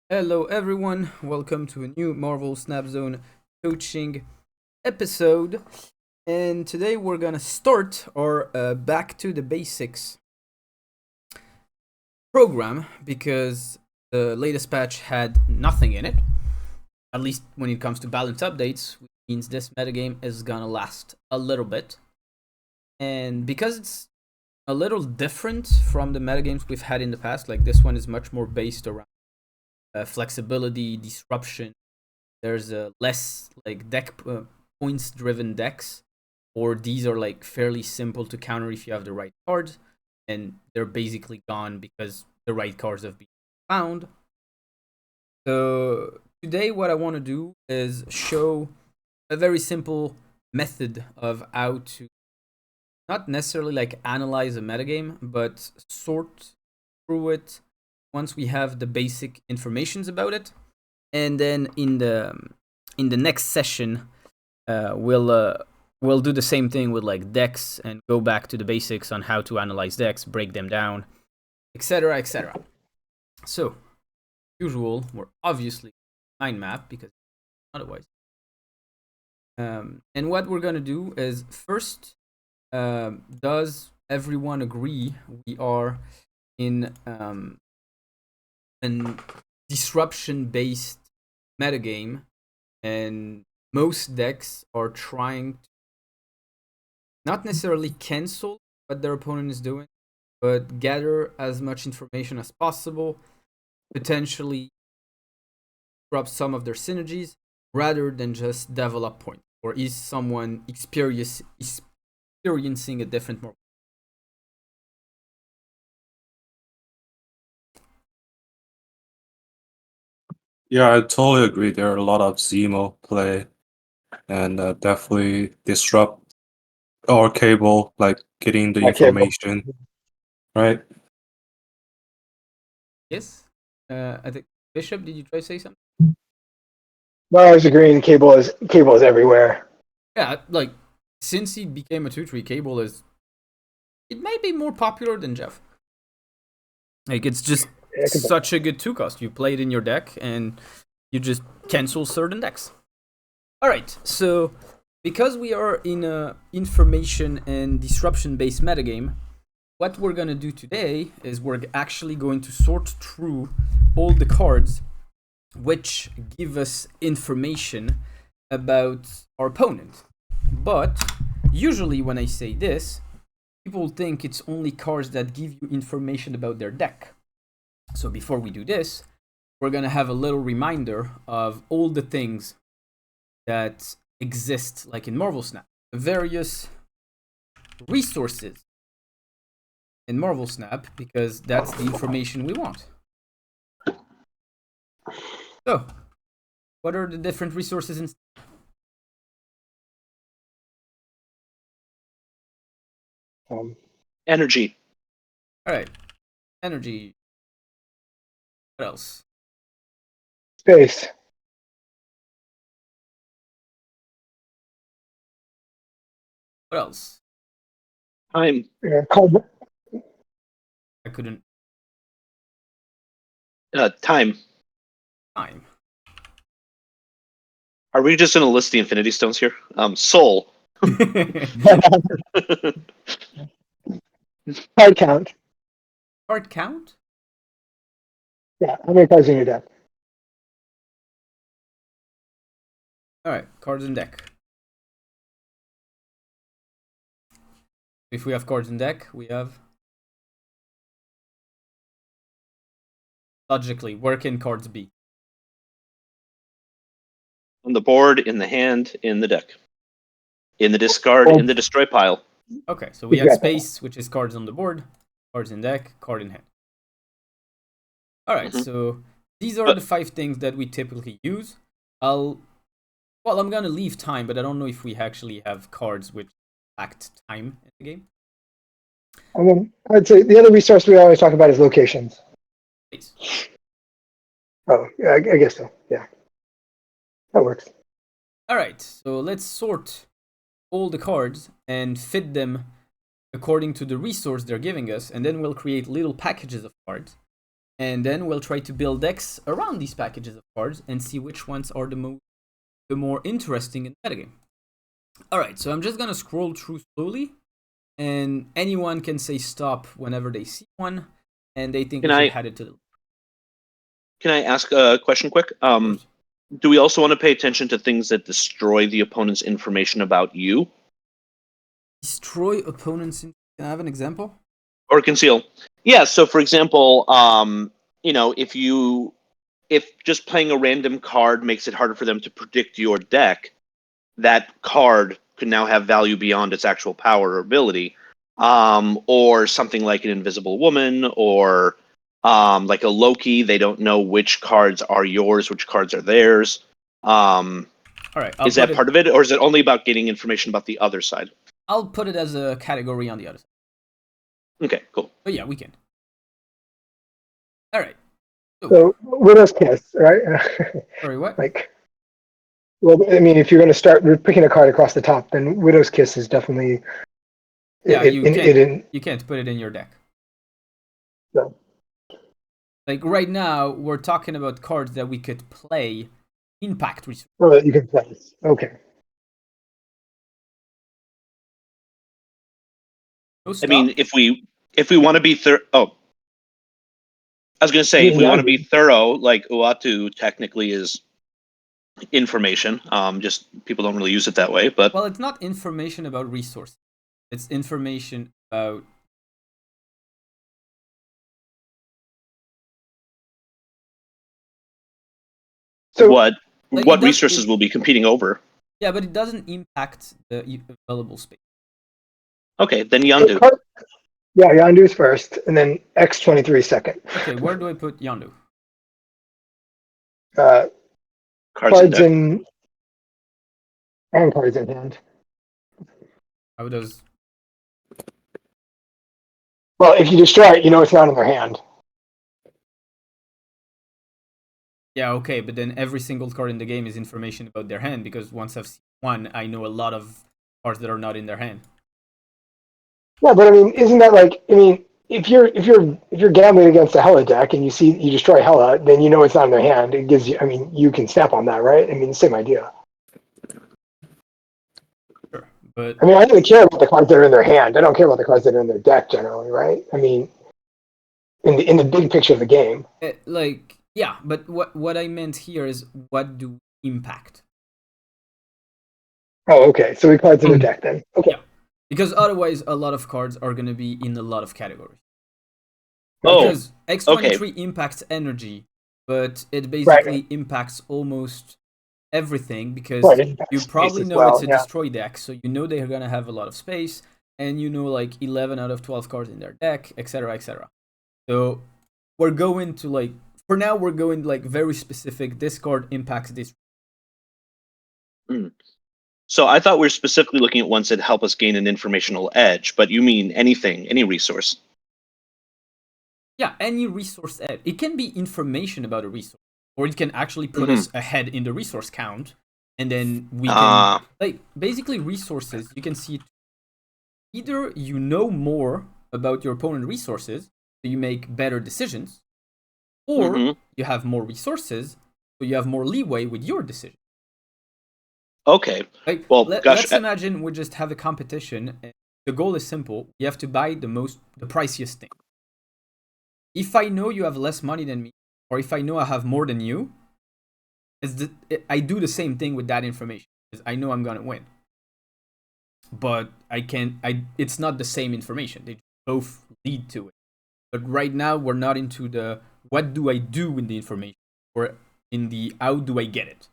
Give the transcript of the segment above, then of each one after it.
Hello, everyone. Welcome to a new Marvel Snap Zone coaching episode. And today we're gonna start our Back to the Basics program because the latest patch had nothing in it. At least when it comes to balance updates, which means this metagame is gonna last a little bit. And because it's a little different from the metagames we've had in the past, like this one is much more based around flexibility, disruption. There's less like deck points driven decks, or these are like fairly simple to counter if you have the right cards, and they're basically gone because the right cards have been found. So today, what I want to do is show a very simple method of how to not necessarily like analyze a metagame, but sort through it once we have the basic informations about it, and then in the next session, we'll do the same thing with like decks and go back to the basics on how to analyze decks, break them down, etc., etc. So, usual, we're obviously mind map because otherwise. And what we're gonna do is first, does everyone agree we are in an disruption-based metagame, and most decks are trying to not necessarily cancel what their opponent is doing, but gather as much information as possible, potentially drop some of their synergies, rather than just develop points? Or is someone experiencing a different more? Yeah, I totally agree. There are a lot of Zemo play and definitely disrupt our cable, like getting the Cable. information, right? Yes? I think Bishop, did you try to say something? No, I was agreeing. Cable is everywhere. Yeah, like since he became a 2-3, Cable is it might be more popular than Jeff. Like it's just Yeah, such a good 2 cost. You play it in your deck and you just cancel certain decks. Alright, so because we are in a information and disruption based metagame, what we're gonna do today is we're actually going to sort through all the cards which give us information about our opponent. But usually when I say this, people think it's only cards that give you information about their deck. So before we do this, we're gonna have a little reminder of all the things that exist, like in Marvel Snap, various resources in Marvel Snap, because that's the information we want. So, what are the different resources in? Energy. All right, energy. What else? space. What else? Time. Yeah, carbon. I couldn't. Time. Time. Are we just going to list the Infinity Stones here? Soul. Card count. Card count. Yeah, how many cards in your deck? All right, cards in deck. If we have cards in deck, we have logically where can cards be? On the board, in the hand, in the deck. In the discard, in the destroy pile. Okay, so we have space, which is cards on the board, cards in deck, card in hand. All right, so these are the 5 things that we typically use. I'm gonna leave time, but I don't know if we actually have cards which act time in the game. And then I'd say the other resource we always talk about is locations. Space. Oh, yeah, I guess so. Yeah, that works. All right, so let's sort all the cards and fit them according to the resource they're giving us, and then we'll create little packages of cards. and then we'll try to build decks around these packages of cards and see which ones are the more interesting in the metagame. Alright, so I'm just gonna scroll through slowly, and anyone can say stop whenever they see one, and they think we should head it to the... Can I ask a question quick? Do we also want to pay attention to things that destroy the opponent's information about you? Destroy opponents. Can I have an example? Or conceal? Yeah. So, for example, if just playing a random card makes it harder for them to predict your deck, that card could now have value beyond its actual power or ability. Or something like an Invisible Woman, or like a Loki. They don't know which cards are yours, which cards are theirs. All right. Is that part of it, or is it only about getting information about the other side? I'll put it as a category on the other side. Okay, cool. But yeah, we can. All right. So Widow's Kiss, right? Sorry, what? Well, I mean, if you're going to start picking a card across the top, then Widow's Kiss is definitely... Yeah, you can't put it in your deck. No. Like right now, we're talking about cards that we could play impact resource. Oh, that you can play. Okay. I mean, if we want to be I was going to say, if we want to be thorough, like Uatu technically is information. Just people don't really use it that way. But well, it's not information about resources. It's information about... So what resources will be competing over? Yeah, but it doesn't impact the available space. Okay, then Yondu. Yeah, Yondu's first, and then X23 second. Okay, where do I put Yondu? Cards in and cards in hand. How does... Well, if you destroy it, you know it's not in their hand. Yeah, okay, but then every single card in the game is information about their hand, because once I've seen one, I know a lot of cards that are not in their hand. Yeah, but I mean, isn't that like... I mean, if you're gambling against a Hela deck and you destroy Hela, then you know it's not in their hand. It gives you... I mean, you can snap on that, right? I mean, same idea. Sure, but... I mean, I don't really care about the cards that are in their hand. I don't care about the cards that are in their deck generally, right? I mean, in the big picture of the game. Yeah, but what I meant here is, what do impact? Oh, okay. So the cards in the deck then. Okay. Yeah, because otherwise a lot of cards are going to be in a lot of categories. Oh, because X23 impacts energy, but it basically impacts almost everything, because you probably know it's a destroy deck, so you know they're going to have a lot of space, and you know like 11 out of 12 cards in their deck, etc., etc. So we're going to for now, we're going very specific. This card impacts this. So I thought we were specifically looking at ones that help us gain an informational edge, but you mean anything, any resource? Yeah, any resource edge. It can be information about a resource, or it can actually put us ahead in the resource count, and then we can basically resources. You can see either you know more about your opponent resources, so you make better decisions, or you have more resources, so you have more leeway with your decision. Okay. Let's imagine we just have a competition. And the goal is simple. You have to buy the priciest thing. If I know you have less money than me, or if I know I have more than you, I do the same thing with that information, because I know I'm gonna win. But it's not the same information. They both lead to it. But right now, we're not into the what do I do with the information, or in the how do I get it.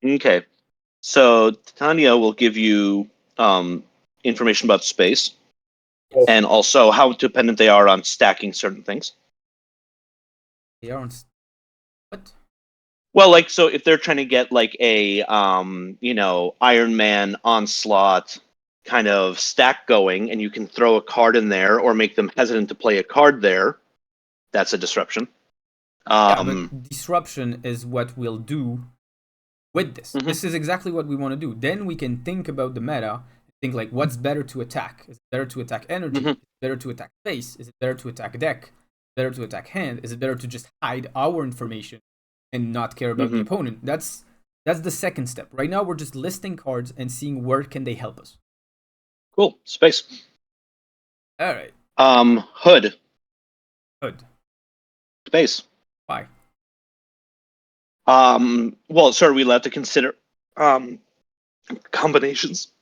Okay. So Titania will give you information about space, and also how dependent they are on stacking certain things. They are on what? Well, so if they're trying to get a Iron Man onslaught kind of stack going, and you can throw a card in there or make them hesitant to play a card there, that's a disruption. But disruption is what we'll do with this. This is exactly what we want to do. Then we can think about the meta, think what's better to attack? Is it better to attack energy? Is it better to attack space? Is it better to attack deck? better to attack hand? Is it better to just hide our information and not care about the opponent? That's the second step. Right now, we're just listing cards and seeing where can they help us. Cool. Space. All right. Hood. Hood. Space. Why? Well, so are we allowed to consider combinations?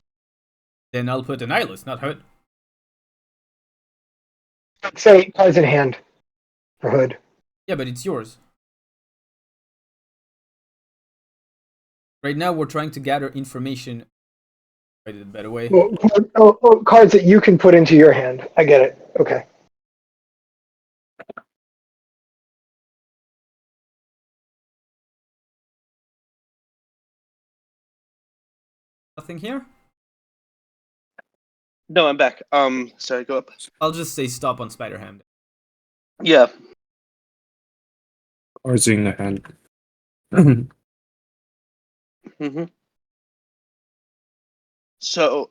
Then I'll put an Nihilist, not Hood. Say cards in hand for Hood. Yeah, but it's yours. Right now, we're trying to gather information. Write it a better way. Well, cards that you can put into your hand. I get it. Okay. Nothing here? No, I'm back. Sorry, go up. I'll just say stop on Spider-Ham. Yeah. Cards in the hand. Mm-hmm. So,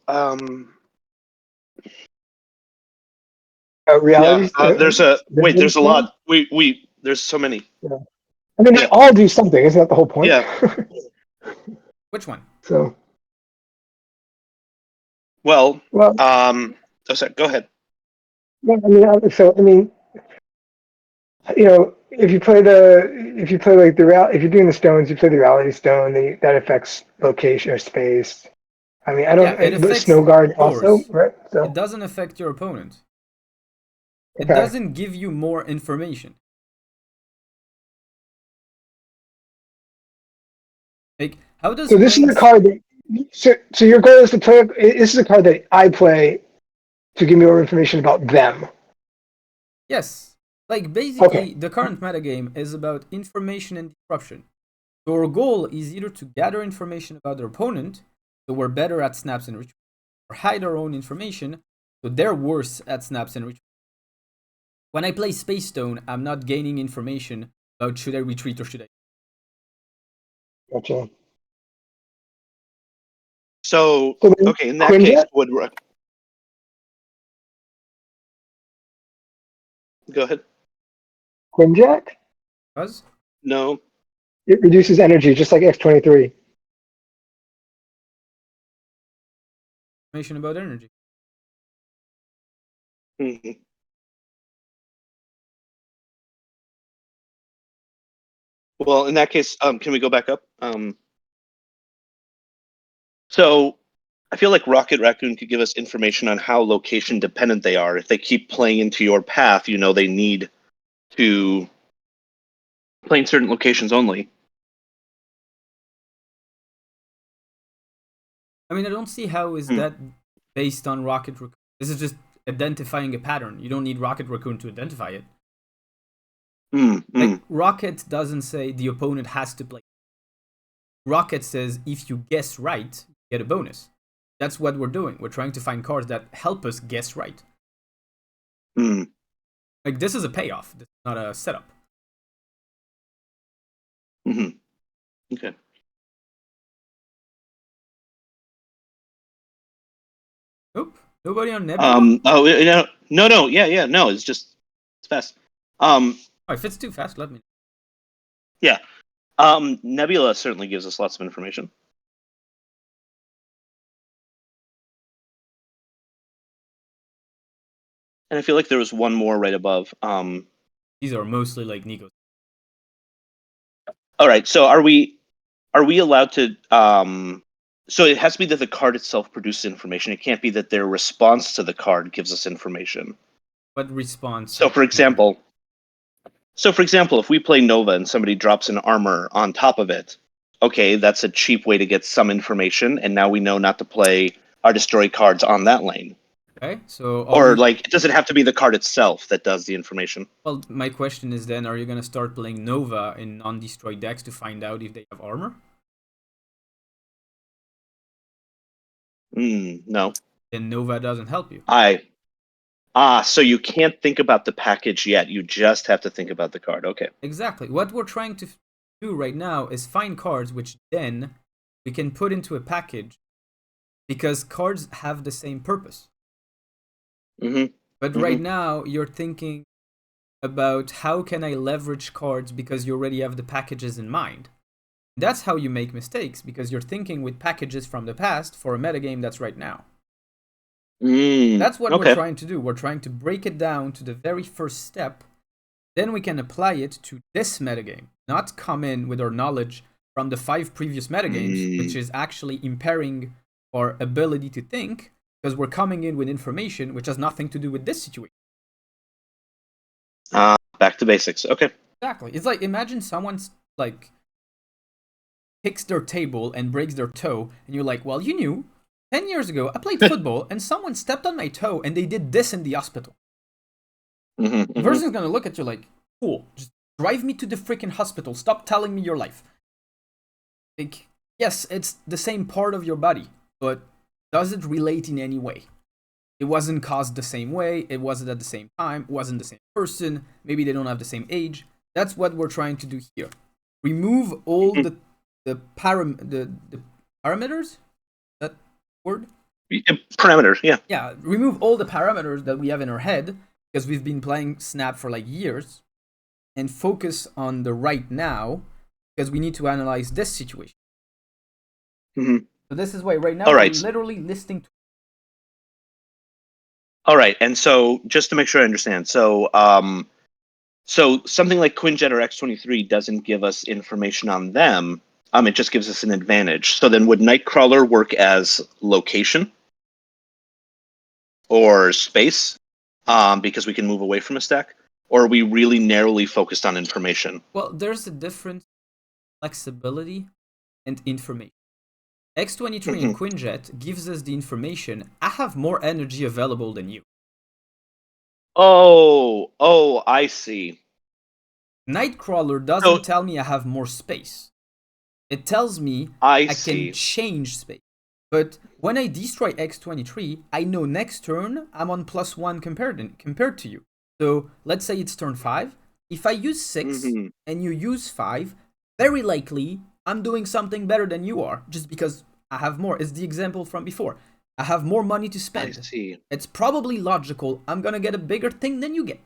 Reality. there's a wait. There's a lot. There's so many. Yeah. I mean, they all do something. Isn't that the whole point? Yeah. Which one? So. Well. Well. Oh, sorry. Go ahead. Well, I mean, if you play if you're doing the stones, you play the reality stone. That affects location or space. I mean, it affects Snow Guard yours. also, right? So. It doesn't affect your opponent. Okay. It doesn't give you more information. Like, how does? So this is a card that. So your goal is to play. This is a card that I play to give me more information about them. Yes. Like, basically, the current metagame is about information and disruption. So our goal is either to gather information about their opponent, so we're better at snaps and retreat, or hide our own information, so they're worse at snaps and retreat. When I play Space Stone, I'm not gaining information about should I retreat or should I. Gotcha. So okay, in that case, would go ahead. Quinjet? Does? No. It reduces energy, just like X-23. Information about energy. Mm-hmm. Well, in that case, can we go back up? So I feel like Rocket Raccoon could give us information on how location dependent they are. If they keep playing into your path, they need to play in certain locations only. I mean, I don't see how is that based on Rocket Raccoon. This is just identifying a pattern. You don't need Rocket Raccoon to identify it. Like, Rocket doesn't say the opponent has to play. Rocket says if you guess right, you get a bonus. That's what we're doing. We're trying to find cards that help us guess right. Like, this is a payoff. This is not a setup. Okay. Nope. Nobody on Nebula? No. Yeah. No, it's fast. If it's too fast, let me know. Yeah. Nebula certainly gives us lots of information. And I feel like there was one more right above. These are mostly like Nico. All right. So are we allowed to? So it has to be that the card itself produces information. It can't be that their response to the card gives us information. What response? So for example, if we play Nova and somebody drops an armor on top of it, okay, that's a cheap way to get some information, and now we know not to play our destroy cards on that lane. Okay, so does it have to be the card itself that does the information? Well, my question is then, are you gonna start playing Nova in non-destroyed decks to find out if they have armor? No. Then Nova doesn't help you. So you can't think about the package yet. You just have to think about the card. Okay. Exactly. What we're trying to do right now is find cards which then we can put into a package, because cards have the same purpose. But right now you're thinking about how can I leverage cards because you already have the packages in mind. That's how you make mistakes, because you're thinking with packages from the past for a metagame that's right now. That's what we're trying to do. We're trying to break it down to the very first step. Then we can apply it to this metagame, not come in with our knowledge from the 5 previous metagames, which is actually impairing our ability to think, because we're coming in with information which has nothing to do with this situation. Back to basics. Okay. Exactly. It's like, imagine someone's like kicks their table and breaks their toe, and you're like, well, you knew 10 years ago I played football and someone stepped on my toe and they did this in the hospital. The person's gonna look at you like, cool, just drive me to the freaking hospital. Stop telling me your life. Like, yes, it's the same part of your body, but does it relate in any way? It wasn't caused the same way. It wasn't at the same time. It wasn't the same person. Maybe they don't have the same age. That's what we're trying to do here. Remove all the parameters. That word? Parameters. Yeah. Yeah. Remove all the parameters that we have in our head, because we've been playing Snap for like years, and focus on the right now, because we need to analyze this situation. So this is why right now we're literally listing. All right, and so just to make sure I understand, so so something like Quinjet or X23 doesn't give us information on them. It just gives us an advantage. So then, would Nightcrawler work as location or space, because we can move away from a stack, or are we really narrowly focused on information? Well, there's a difference: flexibility and information. X23 and Quinjet gives us the information. I have more energy available than you. Oh, I see. Nightcrawler doesn't tell me I have more space. It tells me I can change space. But when I destroy X23, I know next turn I'm on +1 compared to you. So let's say it's turn 5. If I use 6 and you use 5, very likely I'm doing something better than you are, just because I have more. It's the example from before. I have more money to spend. I see. It's probably logical. I'm gonna get a bigger thing than you get.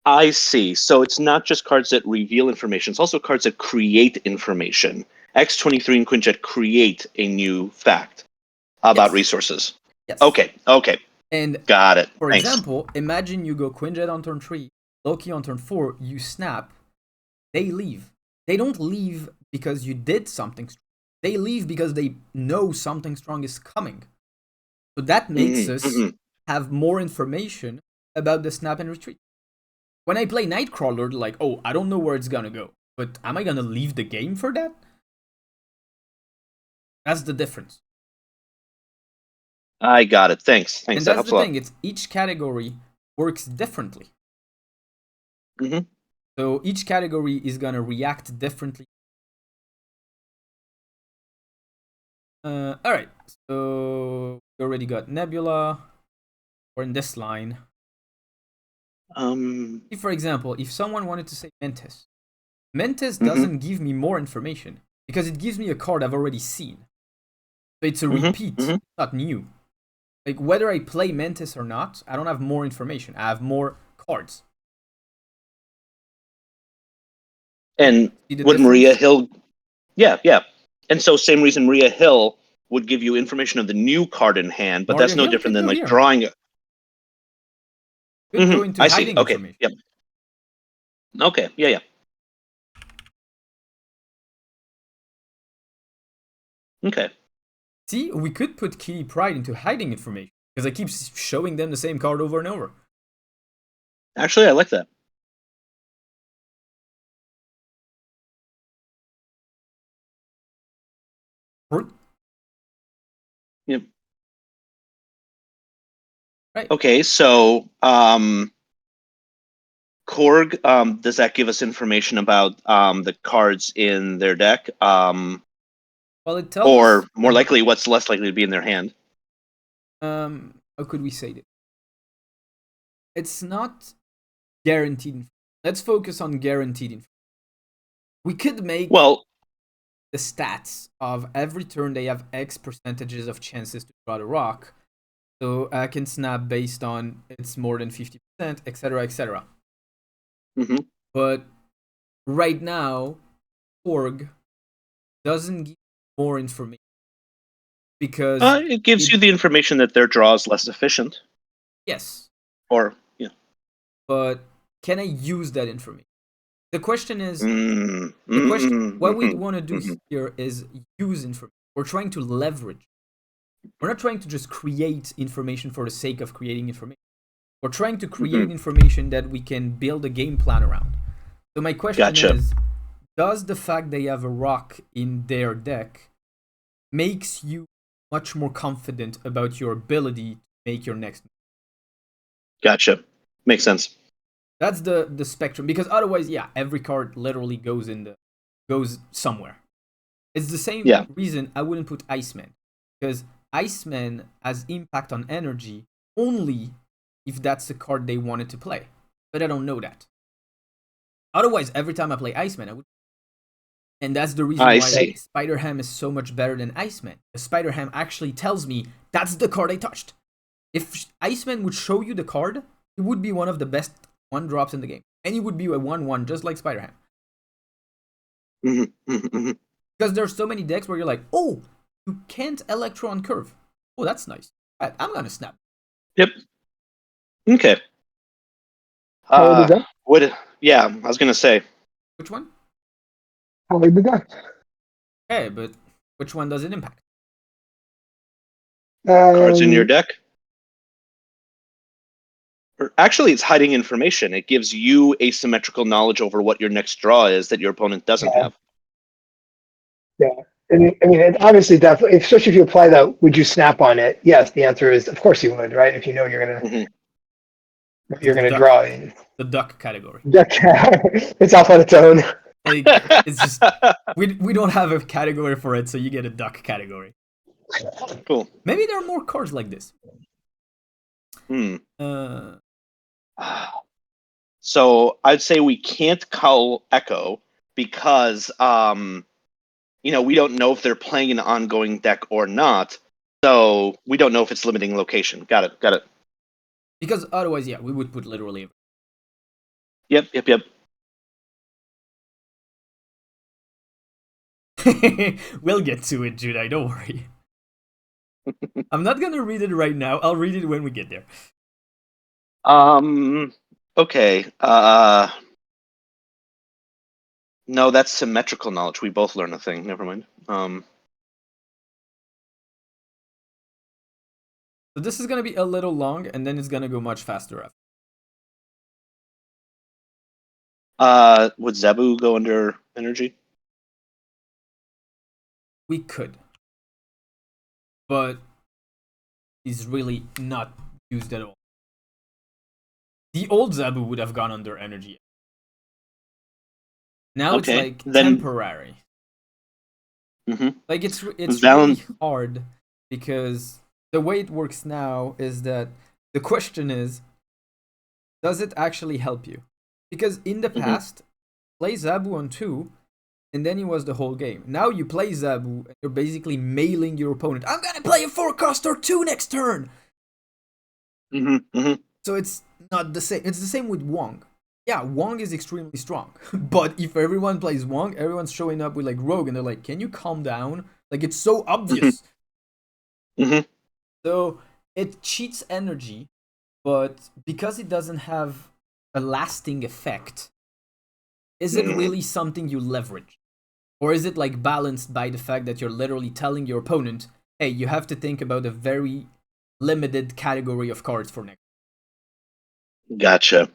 I see. So it's not just cards that reveal information. It's also cards that create information. X23 and Quinjet create a new fact about resources. Yes. Okay. And got it. For example, imagine you go Quinjet on turn 3, Loki on turn 4, you snap, they leave. They don't leave because you did something strong. They leave because they know something strong is coming. So that makes us have more information about the snap and retreat. When I play Nightcrawler, like, oh, I don't know where it's gonna go, but am I gonna leave the game for that? That's the difference. I got it. Thanks. And that's the thing. It's each category works differently. So each category is gonna react differently. All right. So we already got Nebula. We're in this line. If, for example, if someone wanted to say Mentis doesn't give me more information because it gives me a card I've already seen. So it's a repeat, not new. Like, whether I play Mentis or not, I don't have more information. I have more cards. And would Maria Hill... Yeah. And so same reason Maria Hill would give you information of the new card in hand, but that's no different than like drawing it. Go into hiding information. Yep. Okay. Yeah. Okay. See, we could put Kitty Pryde into hiding information because I keep showing them the same card over and over. Actually, I like that. Yep. Right. Okay, so Korg, does that give us information about the cards in their deck? Well, it tells or us, more likely, what's less likely to be in their hand? How could we say that? It's not guaranteed. Let's focus on guaranteed information. We could make the stats of every turn they have X percentages of chances to draw the rock. So I can snap based on it's more than 50%, etc., etc. Mhm. But right now, Org doesn't give more information because It gives you the information that their draw is less efficient, yes, or but can I use that information? The question is, what we want to do here is use information. We're trying to leverage. We're not trying to just create information for the sake of creating information. We're trying to create information that we can build a game plan around. So my question is, does the fact they have a rock in their deck makes you much more confident about your ability to make your next move? Gotcha. Makes sense. That's the spectrum, because otherwise, yeah, every card literally goes somewhere. It's the same reason I wouldn't put Iceman, because Iceman has impact on energy only if that's the card they wanted to play, but I don't know that. Otherwise, every time I play Iceman, I would. And that's the reason why Spider-Ham is so much better than Iceman. Spider-Ham actually tells me that's the card I touched. If Iceman would show you the card, it would be one of the best 1-drops in the game. And it would be a 1/1 just like Spider-Ham. Because there's so many decks where you're like, oh, you can't Electron Curve. Oh, that's nice. Right, I'm gonna snap. Yep. Okay. Yeah, I was gonna say. Which one? How we begun. Okay, but which one does it impact? Cards in your deck. Or actually, it's hiding information. It gives you asymmetrical knowledge over what your next draw is that your opponent doesn't have. Yeah. I mean, it obviously, definitely, especially if you apply that, would you snap on it? Yes, the answer is, of course you would, right? If you know you're gonna draw the duck category. It's off on its own. It's just we don't have a category for it, so you get a duck category. Cool. Maybe there are more cards like this. So I'd say we can't cull Echo because we don't know if they're playing an ongoing deck or not. So we don't know if it's limiting location. Got it. Because otherwise, yeah, we would put literally. Yep. We'll get to it, Judai, don't worry. I'm not gonna read it right now. I'll read it when we get there. Okay. No, that's symmetrical knowledge. We both learn a thing. Never mind. So this is gonna be a little long, and then it's gonna go much faster after. Would Zabu go under energy? We could. But he's really not used at all. The old Zabu would have gone under energy. Now it's like temporary. Like it's really hard, because the way it works now is that the question is, does it actually help you? Because in the past, play Zabu on 2, and then it was the whole game. Now you play Zabu, and you're basically mailing your opponent. I'm gonna play a 4-coster 2 next turn! So it's not the same. It's the same with Wong. Yeah, Wong is extremely strong. But if everyone plays Wong, everyone's showing up with like Rogue, and they're like, can you calm down? Like, it's so obvious. So it cheats energy, but because it doesn't have a lasting effect, is it really something you leverage? Or is it like balanced by the fact that you're literally telling your opponent, hey, you have to think about a very limited category of cards for next? Gotcha.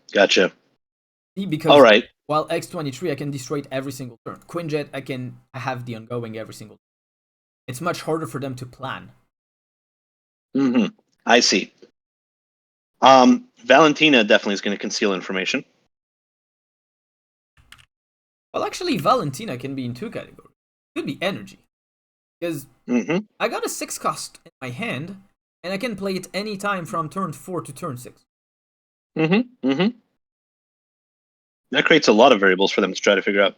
See, because all right. While X-23, I can destroy it every single turn. Quinjet, I have the ongoing every single turn. It's much harder for them to plan. I see. Valentina definitely is going to conceal information. Well, actually, Valentina can be in 2 categories. It could be energy. Because I got a 6-cost in my hand, and I can play it anytime from turn 4 to turn 6. That creates a lot of variables for them to try to figure out.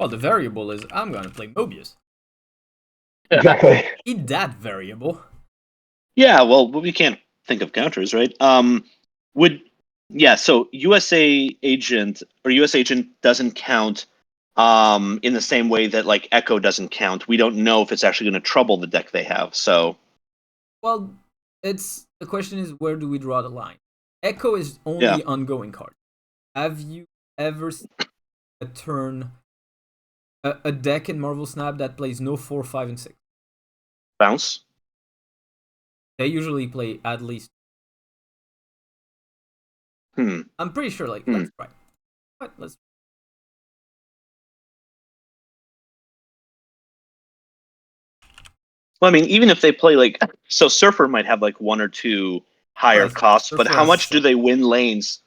Well, the variable is I'm going to play Mobius. Exactly. Eat that variable. Yeah, well, we can't think of counters, right? Yeah, so USA Agent doesn't count in the same way that like Echo doesn't count. We don't know if it's actually going to trouble the deck they have. So Well, the question is, where do we draw the line? Echo is only Yeah. ongoing card. Have you ever seen a turn a deck in Marvel Snap that plays no 4, 5, and 6? bounce. They usually play at least. I'm pretty sure. Like, let's try. What? Let's. Well, I mean, even if they play like so, Surfer might have like one or two higher Right, costs, but Surfer how has much do some. they win lanes?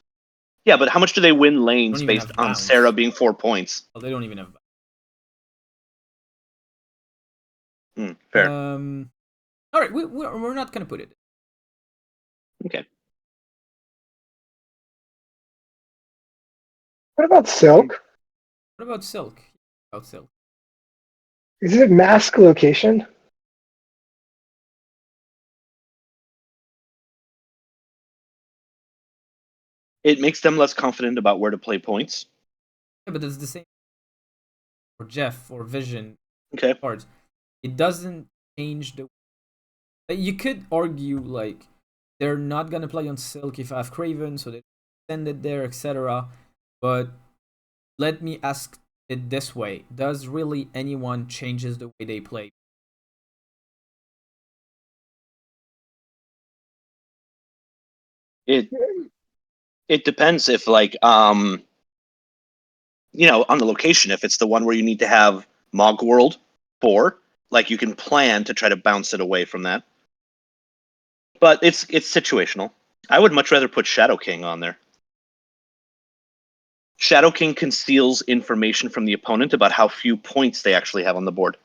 Yeah, but how much do they win lanes Don't even based have on bounce. Sarah being 4 points? Well, they don't even have bounce. Fair. All right, we're not gonna put it. Okay. What about Silk? What about Silk? About Silk. Is it mask location? It makes them less confident about where to play points. Yeah, but it's the same for Jeff or Vision Okay. cards. It doesn't change the. You could argue like they're not gonna play on Silk if I have Craven, so they send it there, etc. But let me ask it this way: does really anyone changes the way they play? It depends if like on the location. If it's the one where you need to have Mog World 4, like you can plan to try to bounce it away from that. But it's situational. I would much rather put Shadow King on there. Shadow King conceals information from the opponent about how few points they actually have on the board.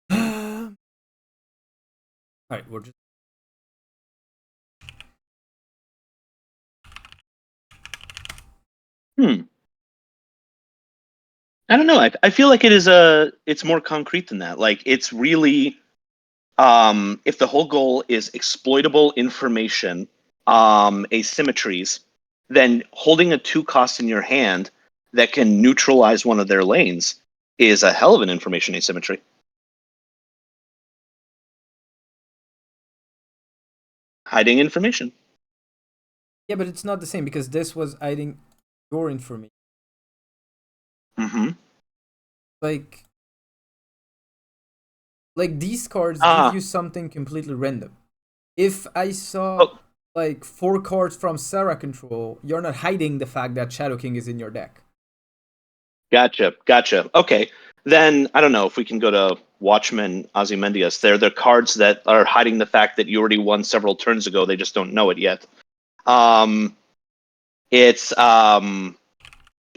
All right, we're just. I don't know. I feel like it's more concrete than that. Like it's really if the whole goal is exploitable information, asymmetries, then holding a 2 cost in your hand that can neutralize one of their lanes is a hell of an information asymmetry. Hiding information. Yeah, but it's not the same because this was hiding your information. Mm-hmm. Like these cards give you something completely random. If I saw like 4 cards from Sarah control, you're not hiding the fact that Shadow King is in your deck. Gotcha. Okay. Then I don't know if we can go to Watchmen Ozymandias. They're cards that are hiding the fact that you already won several turns ago. They just don't know it yet. It's I don't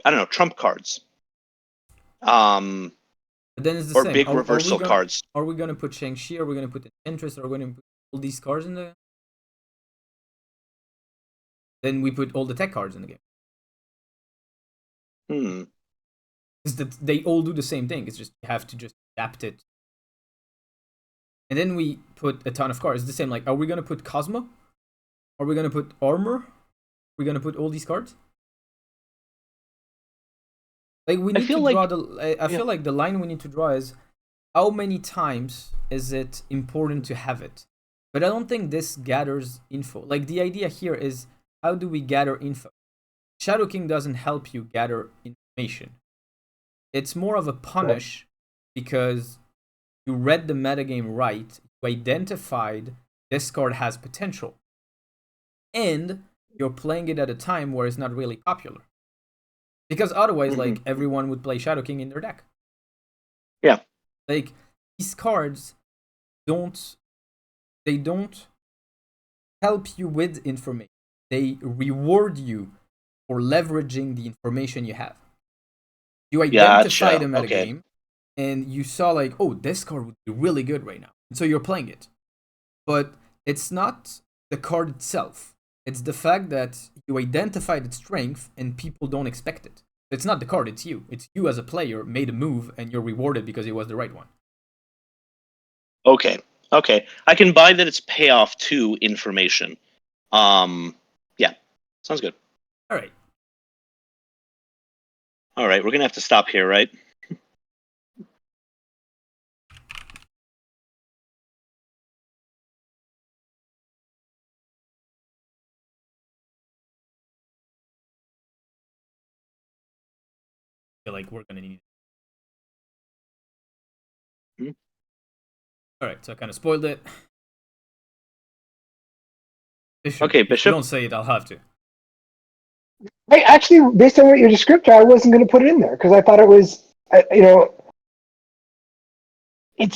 know, trump cards. But then it's the Or same. big reversal cards. Are we gonna put Shang-Chi? Are we gonna put Interest? Are we gonna put all these cards in there? Then we put all the tech cards in the game. Because they all do the same thing. It's just you have to just adapt it. And then we put a ton of cards. It's the same. Like, are we gonna put Cosmo? Are we gonna put Armor? Are we gonna put all these cards? Like we need to draw the. I feel like the line we need to draw is how many times is it important to have it. But I don't think this gathers info. Like the idea here is how do we gather info? Shadow King doesn't help you gather information. It's more of a punish because you read the metagame right, you identified this card has potential, and you're playing it at a time where it's not really popular. Because otherwise, like, everyone would play Shadow King in their deck. Yeah. Like, these cards don't help you with information. They reward you for leveraging the information you have. You identify the metagame, and you saw like, oh, this card would be really good right now. And so you're playing it. But it's not the card itself. It's the fact that you identified its strength and people don't expect it. It's not the card, it's you. It's you as a player made a move and you're rewarded because it was the right one. Okay. I can buy that it's payoff to information. Yeah. Sounds good. All right. All right, we're gonna have to stop here, right? I feel like we're gonna need. Hmm. All right, so I kind of spoiled it. Bishop. Okay, If you Bishop. don't say it, I'll have to. I actually, based on what you described, I wasn't going to put it in there because I thought it was, to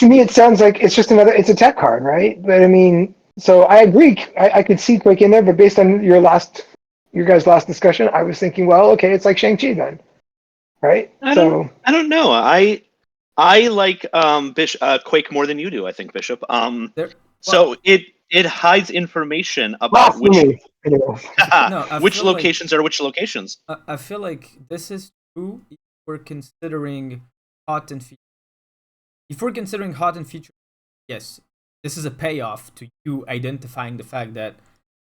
me it sounds like it's just it's a tech card, right? But I mean, so I agree. I could see Quake in there, but based on your guys' last discussion, I was thinking, well, okay, it's like Shang-Chi then, right? I don't know. I like Quake more than you do. I think Bishop. So it hides information about blasphemy. Anyway. No, I which feel like- locations are which locations. I feel like this is true if we're considering hot and feature. If we're considering hot and feature, yes, this is a payoff to you identifying the fact that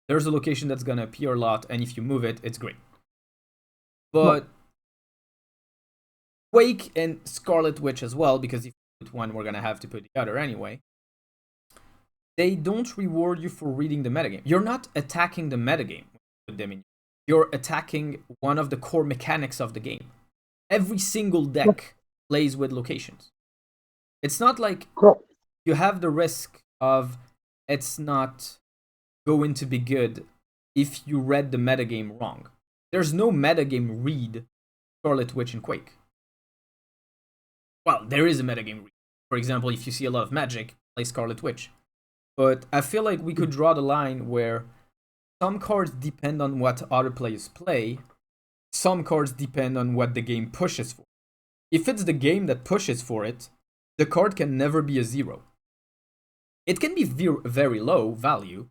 there's a location that's gonna appear a lot, and if you move it, it's great. But Quake and Scarlet Witch as well, because if you put one, we're gonna have to put the other anyway. They don't reward you for reading the metagame. You're not attacking the metagame with them in. You're attacking one of the core mechanics of the game. Every single deck plays with locations. It's not like you have the risk of it's not going to be good if you read the metagame wrong. There's no metagame read Scarlet Witch and Quake. Well, there is a metagame read. For example, if you see a lot of magic, play Scarlet Witch. But I feel like we could draw the line where some cards depend on what other players play, some cards depend on what the game pushes for. If it's the game that pushes for it, the card can never be a 0. It can be very low value,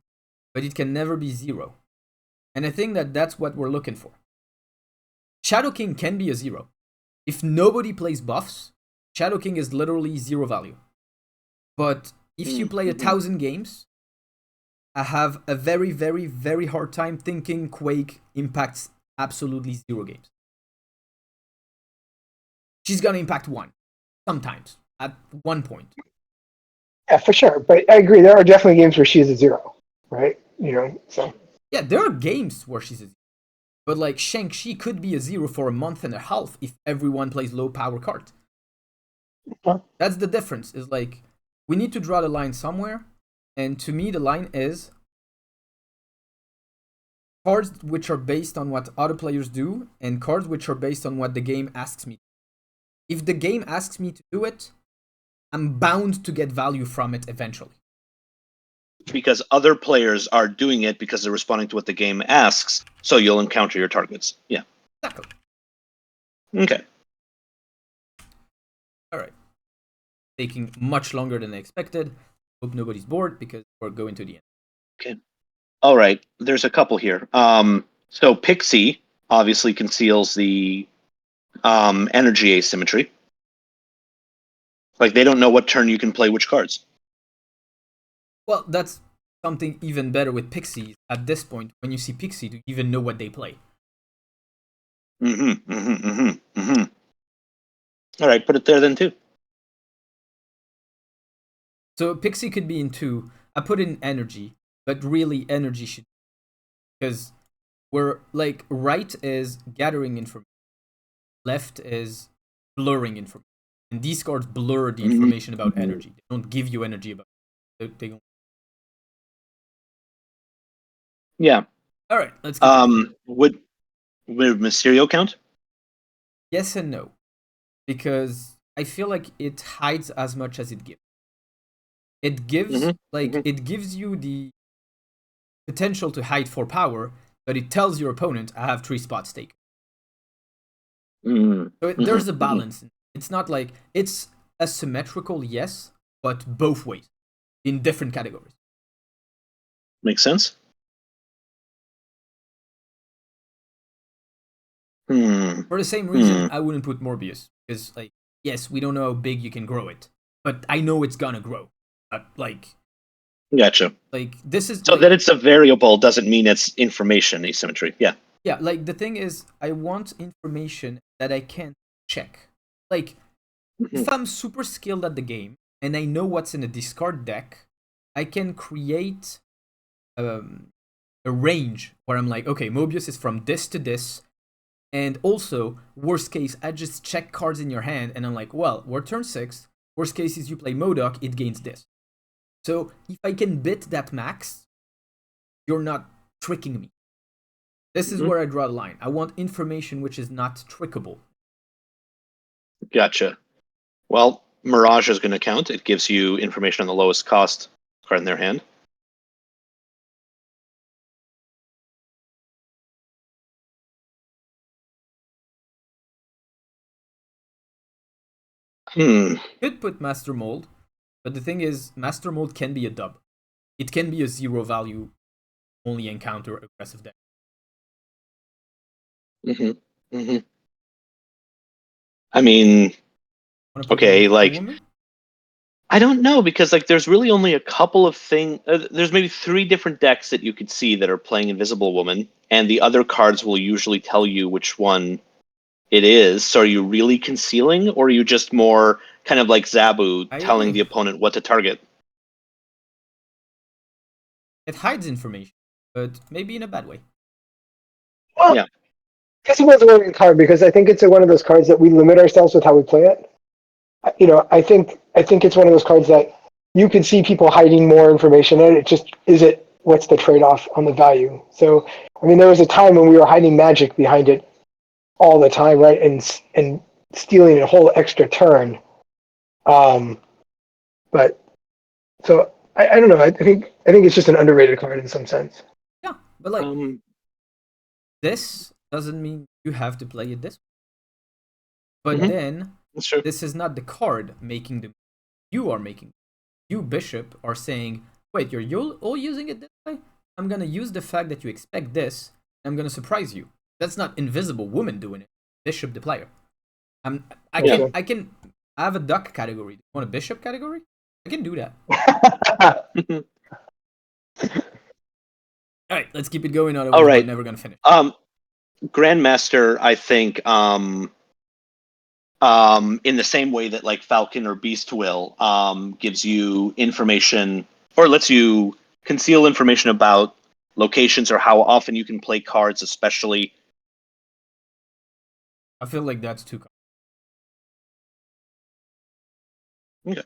but it can never be 0. And I think that that's what we're looking for. Shadow King can be a 0. If nobody plays buffs, Shadow King is literally 0 value. But if you play 1,000 games, I have a very, very, very hard time thinking Quake impacts absolutely 0 games. She's gonna impact 1, sometimes, at one point. Yeah, for sure. But I agree, there are definitely games where she's a 0, right? So. Yeah, there are games where she's a 0. But like Shang-Chi could be a 0 for a month and a half if everyone plays low power cards. That's the difference, is like, we need to draw the line somewhere, and to me the line is cards which are based on what other players do, and cards which are based on what the game asks me to do. If the game asks me to do it, I'm bound to get value from it eventually. Because other players are doing it because they're responding to what the game asks, so you'll encounter your targets. Yeah. Exactly. Okay. Alright. Taking much longer than I expected. Hope nobody's bored because we're going to the end. Okay. All right. There's a couple here. So Pixie obviously conceals the energy asymmetry. Like, they don't know what turn you can play which cards. Well, that's something even better with Pixies at this point, when you see Pixie to even know what they play. All right, put it there then too. So Pixie could be in 2. I put in energy, but really energy should, because we're like, right is gathering information, left is blurring information, and these cards blur the information about energy. They don't give you energy about it. They don't. Yeah. All right, let's get would Mysterio count? Yes and no, because I feel like it hides as much as it gives. It gives it gives you the potential to hide for power, but it tells your opponent, I have 3 spots taken. So there's a balance. It's not like, it's asymmetrical, yes, but both ways, in different categories. Makes sense. For the same reason, I wouldn't put Morbius, because, like, yes, we don't know how big you can grow it, but I know it's gonna grow. Gotcha. Like, this is so, like, that it's a variable doesn't mean it's information asymmetry. Yeah. Yeah, like the thing is, I want information that I can check. Like, if I'm super skilled at the game and I know what's in a discard deck, I can create a range where I'm like, okay, Mobius is from this to this. And also, worst case, I just check cards in your hand and I'm like, well, we're turn 6. Worst case is you play Modoc, it gains this. So if I can bid that max, you're not tricking me. This is where I draw the line. I want information which is not trickable. Gotcha. Well, Mirage is going to count. It gives you information on the lowest cost card in their hand. Could put Master Mold, but the thing is, Master Mold can be a dub. It can be a 0 value, only encounter aggressive deck. I mean, okay, like, Woman? I don't know, because like there's really only a couple of things. There's maybe 3 different decks that you could see that are playing Invisible Woman, and the other cards will usually tell you which one it is. So are you really concealing, or are you just more kind of like Zabu telling the opponent what to target? It hides information, but maybe in a bad way. Well, Yeah. I guess it was a winning card because I think it's one of those cards that we limit ourselves with how we play it. You know, I think it's one of those cards that you can see people hiding more information in. It just is it. What's the trade-off on the value? So, I mean, there was a time when we were hiding magic behind it all the time, right? And stealing a whole extra turn. But so I don't know. I think it's just an underrated card in some sense. Yeah, but like this doesn't mean you have to play it this way. But then this is not the card making the. You are making. You Bishop are saying, wait, you're all using it this way? I'm gonna use the fact that you expect this, and I'm gonna surprise you. That's not Invisible Woman doing it. Bishop the player. I have a duck category. You want a bishop category? I can do that. All right, let's keep it going. Otherwise, we're never gonna finish. Grandmaster, I think, in the same way that like Falcon or Beast will, gives you information or lets you conceal information about locations or how often you can play cards, especially. I feel like that's too. Okay.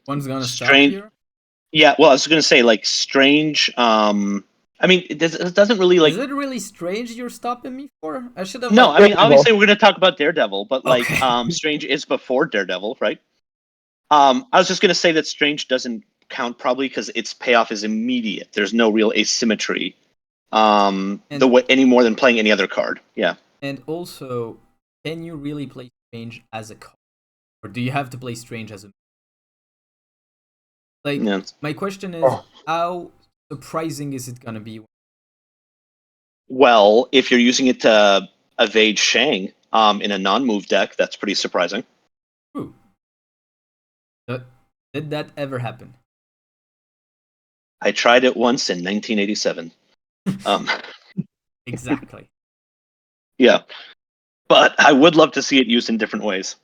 One's gonna stop Strange. here. Yeah, well, I was gonna say like Strange. I mean, it doesn't really like. Is it really Strange you're stopping me for? I should have. No, like, I mean, obviously we're gonna talk about Daredevil, but like, okay. Strange is before Daredevil, right? I was just gonna say that Strange doesn't count probably because its payoff is immediate. There's no real asymmetry, the way any more than playing any other card. Yeah. And also, can you really play Strange as a card, or do you have to play Strange as a? Like, my question is, how surprising is it gonna be? Well, if you're using it to evade Shang, in a non-move deck, that's pretty surprising. Ooh. Did that ever happen? I tried it once in 1987. Exactly. Yeah, but I would love to see it used in different ways.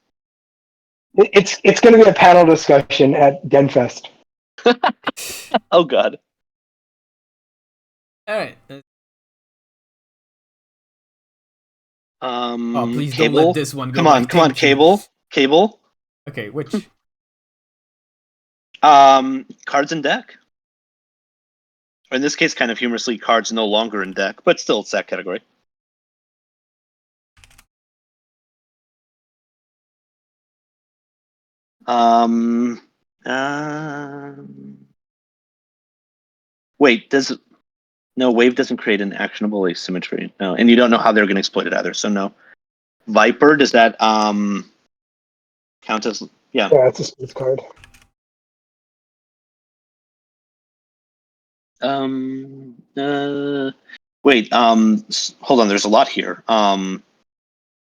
It's going to be a panel discussion at Genfest. Oh God. All right. Please Cable? don't let this one go. Come on, Cable. Okay, which? Cards in deck. Or in this case, kind of humorously, cards no longer in deck, but still it's that category. Wait, Wave doesn't create an actionable asymmetry. No, and you don't know how they're going to exploit it either. So no. Viper, does that count as? Yeah. Yeah, it's a smooth card. Wait, hold on. There's a lot here.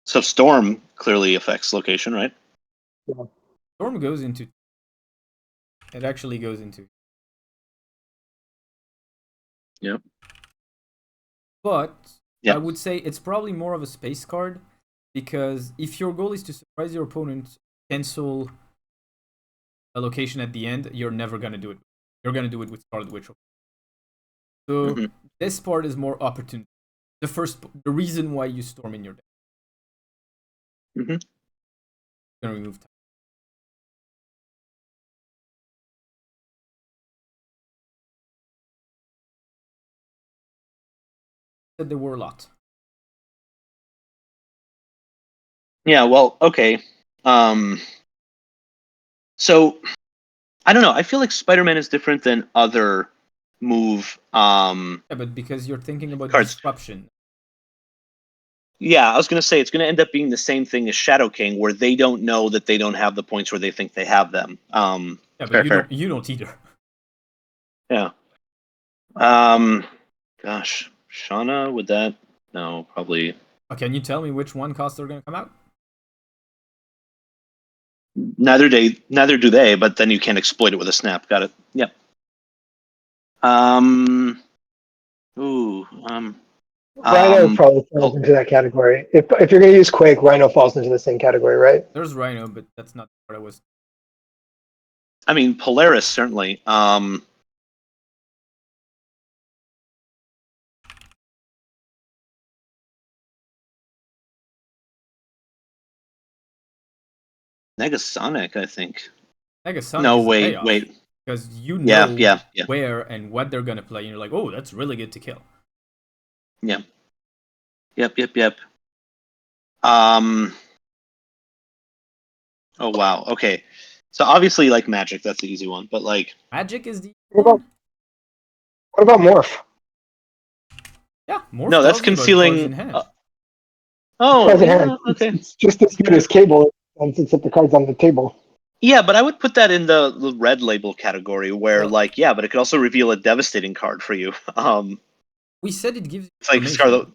So storm clearly affects location, right? Storm goes into. It actually goes into. Yep. But Yep. I would say it's probably more of a space card, because if your goal is to surprise your opponent, cancel a location at the end, you're never gonna do it. You're gonna do it with Scarlet Witch. So this part is more opportune. The reason why you storm in your deck. Gonna remove time. Said there were a lot. Yeah. Well. Okay. So I don't know. I feel like Spider-Man is different than other move. Yeah, but because you're thinking about Cards. disruption. Yeah, I was gonna say it's gonna end up being the same thing as Shadow King, where they don't know that they don't have the points where they think they have them. Yeah, but you don't either. Yeah. Gosh, Shauna, would that? No, probably. Can you tell me which one costs are gonna come out? Neither do they. But then you can't exploit it with a snap. Got it. Yep. Ooh. Rhino probably falls into that category. If you're going to use Quake, Rhino falls into the same category, right? There's Rhino, but that's not what I was. I mean, Polaris certainly. Negasonic, I think. Negasonic No, is a payoff. wait. Because you know Yeah. where and what they're gonna play, and you're like, oh, that's really good to kill. Yeah. Yep. Oh wow. Okay. So obviously, like Magic, that's the easy one. But like Magic is the What about Morph? Yeah, Morph no, that's tells you about cards concealing. in hand. Cards in hand. Okay. It's just as good as Cable, and since the cards on the table. Yeah, but I would put that in the red label category, where but it could also reveal a devastating card for you. We said it gives you It's like information.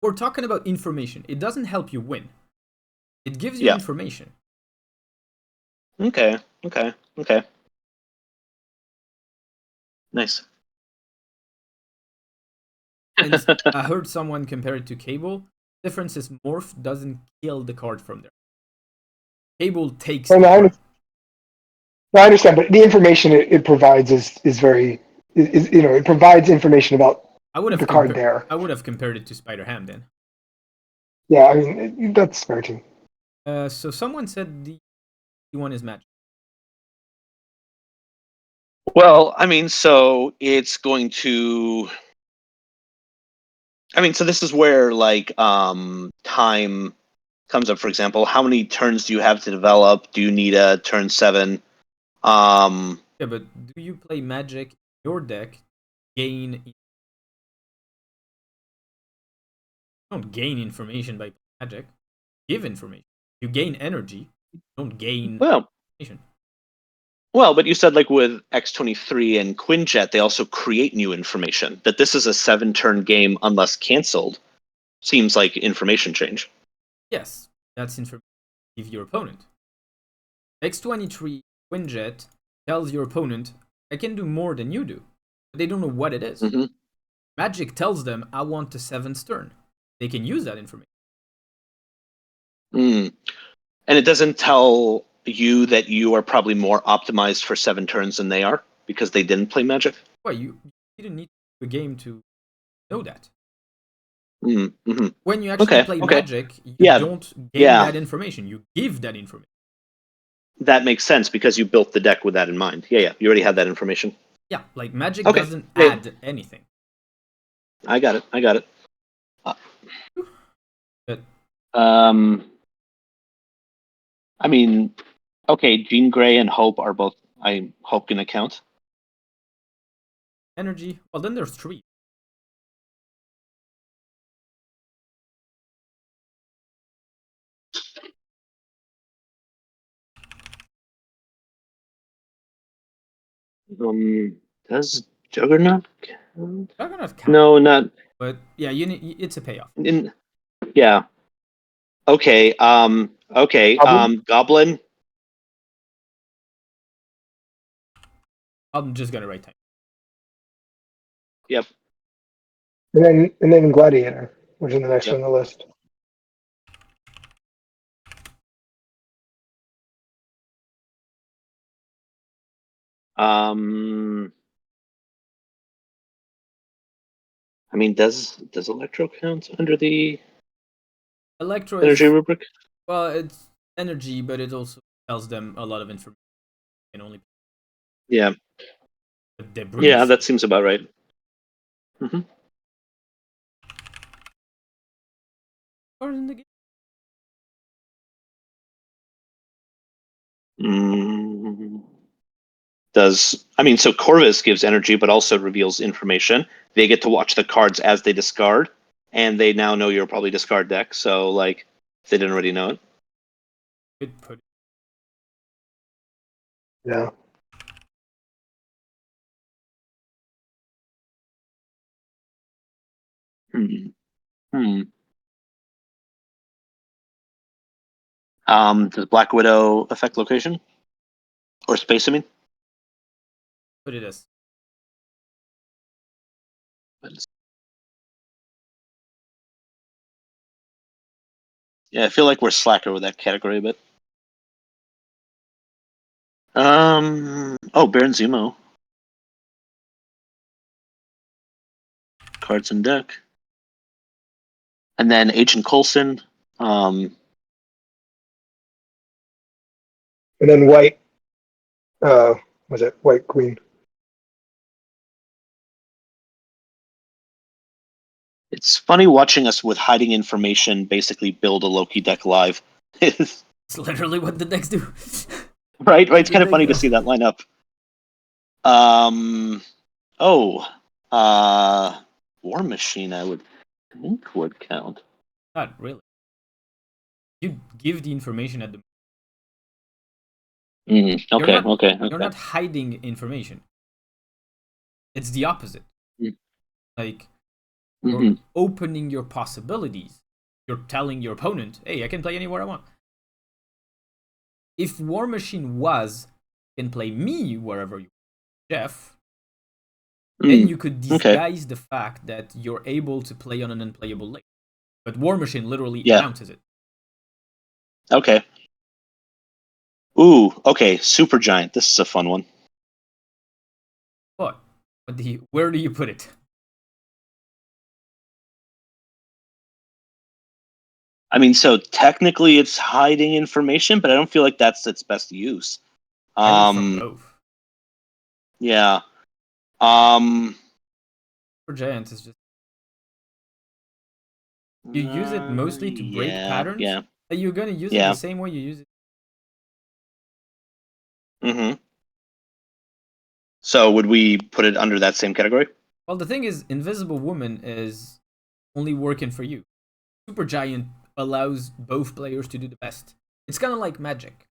We're talking about information. It doesn't help you win. It gives you information. Okay. Nice. And I heard someone compare it to Cable. Difference is Morph doesn't kill the card from there. Cable takes the card. I understand, but the information it provides is very, it provides information about the card there. I would have compared it to Spider-Ham then. Yeah, I mean, that's fair too. So someone said the one is Magic. Well, I mean, so it's going to. I mean, so this is where time comes up. For example, how many turns do you have to develop? Do you need a turn 7? Yeah, but do you play Magic in your deck? You don't gain information by Magic. You give information. You gain energy. You don't gain information. Well, but you said like with X23 and Quinjet, they also create new information. That this is a 7-turn game unless canceled seems like information change. Yes, that's information you give your opponent. X23 Quinjet tells your opponent, I can do more than you do. But they don't know what it is. Mm-hmm. Magic tells them, I want the 7th turn. They can use that information. And it doesn't tell you that you are probably more optimized for 7 turns than they are because they didn't play Magic? Well, you didn't need the game to know that. Mm-hmm. When you actually play Magic, you don't gain that information. You give that information. That makes sense because you built the deck with that in mind. Yeah. You already had that information. Yeah, like Magic doesn't add anything. I got it. But, I mean, okay, Jean Grey and Hope are both, I hope, gonna count. Energy, well then there's 3. Does Juggernaut count? Juggernaut count. No, not. But yeah, it's a payoff. Yeah. Okay. Okay. Goblin. I'm just gonna write time. Yep. And then Gladiator, which is the next Yep. one on the list. I mean, does Electro count under the Electro energy is rubric? well, it's energy, but it also tells them a lot of information. Can only Yeah. debris. Yeah, that seems about right. Mm-hmm. Or in the game. So Corvus gives energy, but also reveals information. They get to watch the cards as they discard, and they now know you're probably discard deck. So, like, if they didn't already know it. Good put. Yeah. Hmm. Hmm. Does Black Widow affect location or space? I mean, Put it as yeah, I feel like we're slacker with that category a bit. Baron Zemo. Cards in deck. And then Agent Coulson. And then White, was it White Queen? It's funny watching us with hiding information basically build a Loki deck live. it's literally what the decks do. Right? It's kind of funny to see that line up. War Machine, I would think would count. Not really. You give the information at the. Okay. You're not hiding information. It's the opposite. Like you're Mm-hmm. opening your possibilities. You're telling your opponent, "Hey, I can play anywhere I want." If War Machine can play me wherever you, Jeff, then you could Okay. disguise the fact that you're able to play on an unplayable lane. But War Machine literally Yeah. announces it. Okay. Ooh, okay. Super Giant. This is a fun one. But where do you put it? I mean, so technically it's hiding information, but I don't feel like that's its best use. I would from both. Yeah. For Giants is just you use it mostly to break patterns. Yeah. You're gonna use it the same way you use it. Mm-hmm. So would we put it under that same category? Well, the thing is, Invisible Woman is only working for you. Super Giant allows both players to do the best. It's kind of like Magic,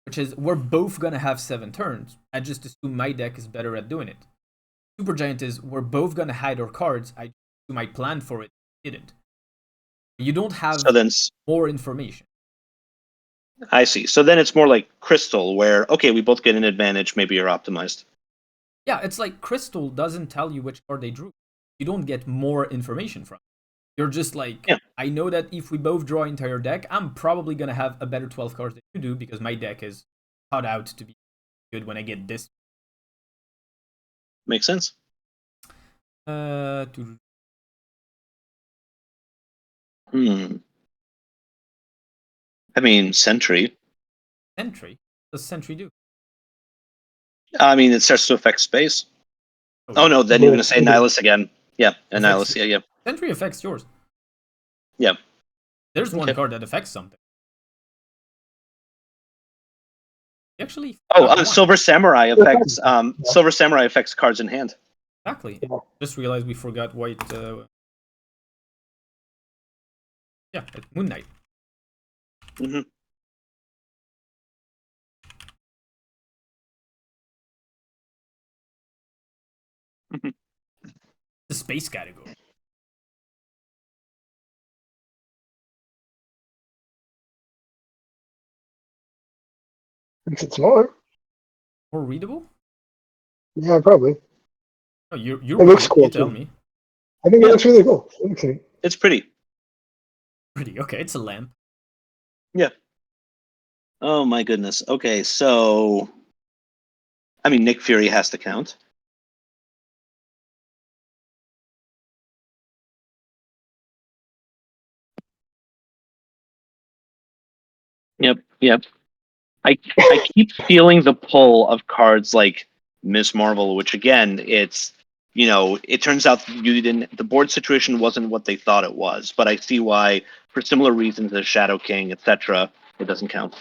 which is we're both gonna have 7 turns. I just assume my deck is better at doing it. Super Giant is we're both gonna hide our cards. I assume I planned for it, didn't. You don't have more information. I see. So then it's more like Crystal, where okay, we both get an advantage. Maybe you're optimized. Yeah, it's like Crystal doesn't tell you which card they drew. You don't get more information from it. You're just like, I know that if we both draw entire deck, I'm probably gonna have a better 12 cards than you do because my deck is cut out to be good when I get this. Makes sense. I mean, Sentry. Sentry? What does Sentry do? I mean, it starts to affect space. Oh no, then you're gonna say Nihilus again. Yeah, Nihilus. Yeah. Sentry affects yours. Yeah. There's one card that affects something. Actually. Silver Samurai affects. Silver Samurai affects cards in hand. Exactly. Just realized we forgot white. Yeah, Moon Knight. Mm-hmm. The space category. Makes it smaller. More readable? Yeah, probably. Oh, you It read looks it. cool You tell too. me. I think it Yeah. looks really cool. It looks neat. It's pretty. Pretty. Okay, it's a lamp. Yeah. Oh my goodness. Okay, so I mean Nick Fury has to count. Yep. I keep feeling the pull of cards like Miss Marvel, which again, it's it turns out the board situation wasn't what they thought it was, but I see why for similar reasons as Shadow King, etc., it doesn't count.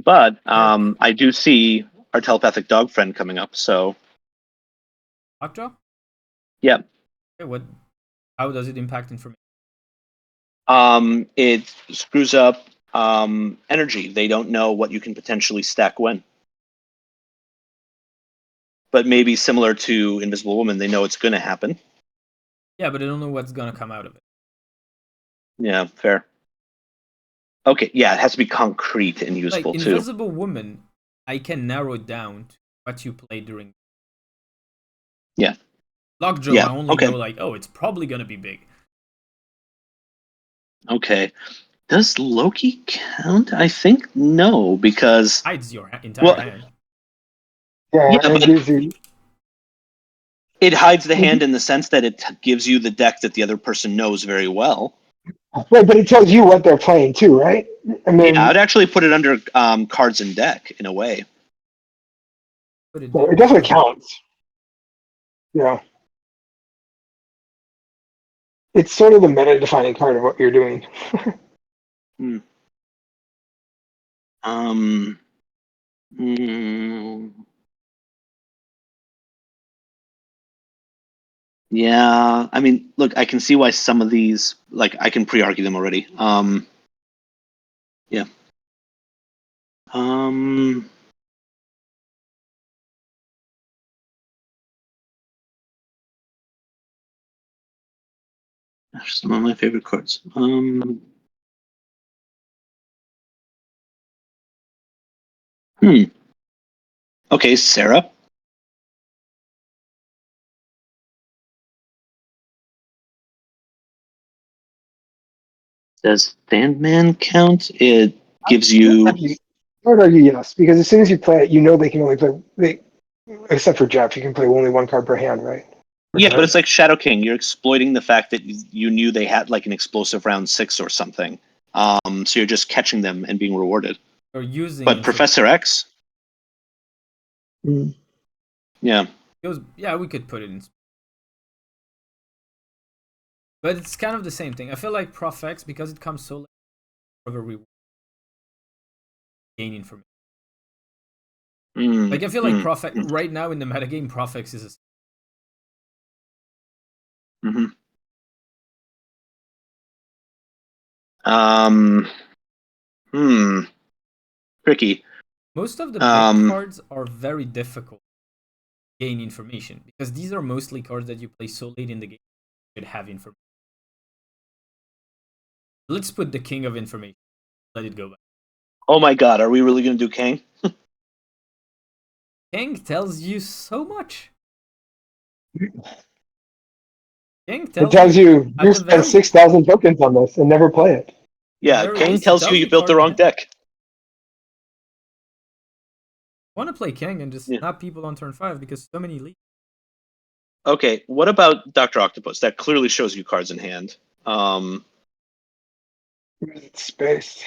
But I do see our telepathic dog friend coming up, so Lockjaw? yeah. Okay, what? How does it impact information? It screws up energy. They don't know what you can potentially stack when. But maybe similar to Invisible Woman, they know it's going to happen. Yeah, but I don't know what's gonna come out of it. Yeah, fair. Okay, yeah, it has to be concrete and Like useful too. Invisible Woman, I can narrow it down to what you play during. Yeah, Lockjaw, yeah. I only Okay, know like, oh, it's probably gonna be big. okay. Does Loki count? I think no, because Hides your entire well, hand. Yeah, yeah, it but gives you. it hides the hand in the sense that it gives you the deck that the other person knows very well. Right, but it tells you what they're playing too, right? I Yeah, mean, I'd actually put it under cards and deck in a way. Put it well, there. it definitely counts. Yeah, it's sort of the meta-defining part of what you're doing. Hmm. Um. mm, yeah, I mean, look, I can see why some of these, like, I can pre-argue them already. Yeah. Um. Gosh, some of my favorite cards. Hmm. Okay, Sarah. Does Sandman count? It gives you. I would argue yes, because as soon as you play it, you know they can only play. Except for Jeff, you can play only one card per hand, right? Per Yeah, but turn. it's like Shadow King. You're exploiting the fact that you knew they had like an explosive round 6 or something. So you're just catching them and being rewarded. Or using But information. Professor X, Mm. yeah. Yeah, we could put it in. But it's kind of the same thing. I feel like Prof X, because it comes so late, of a reward gain information. Like I feel like Prof X, right now in the metagame, Prof X is Mm-hmm. Um, hmm. Tricky. most of the big Um, cards are very difficult to gain information because these are mostly cards that you play so late in the game you should have information. Let's put the King of Information. Let it go back. oh my god, are we really going to do Kang? King tells you so much. King It tells tells you you at you the spend very 6,000 tokens on this and never play it. Yeah, very Kang least, he tells you tells you you built the card in wrong hand. deck. Want to play King and just Yeah. snap people on turn 5 because so many leads. Okay, what about Dr. Octopus? That clearly shows you cards in hand. Um, Space.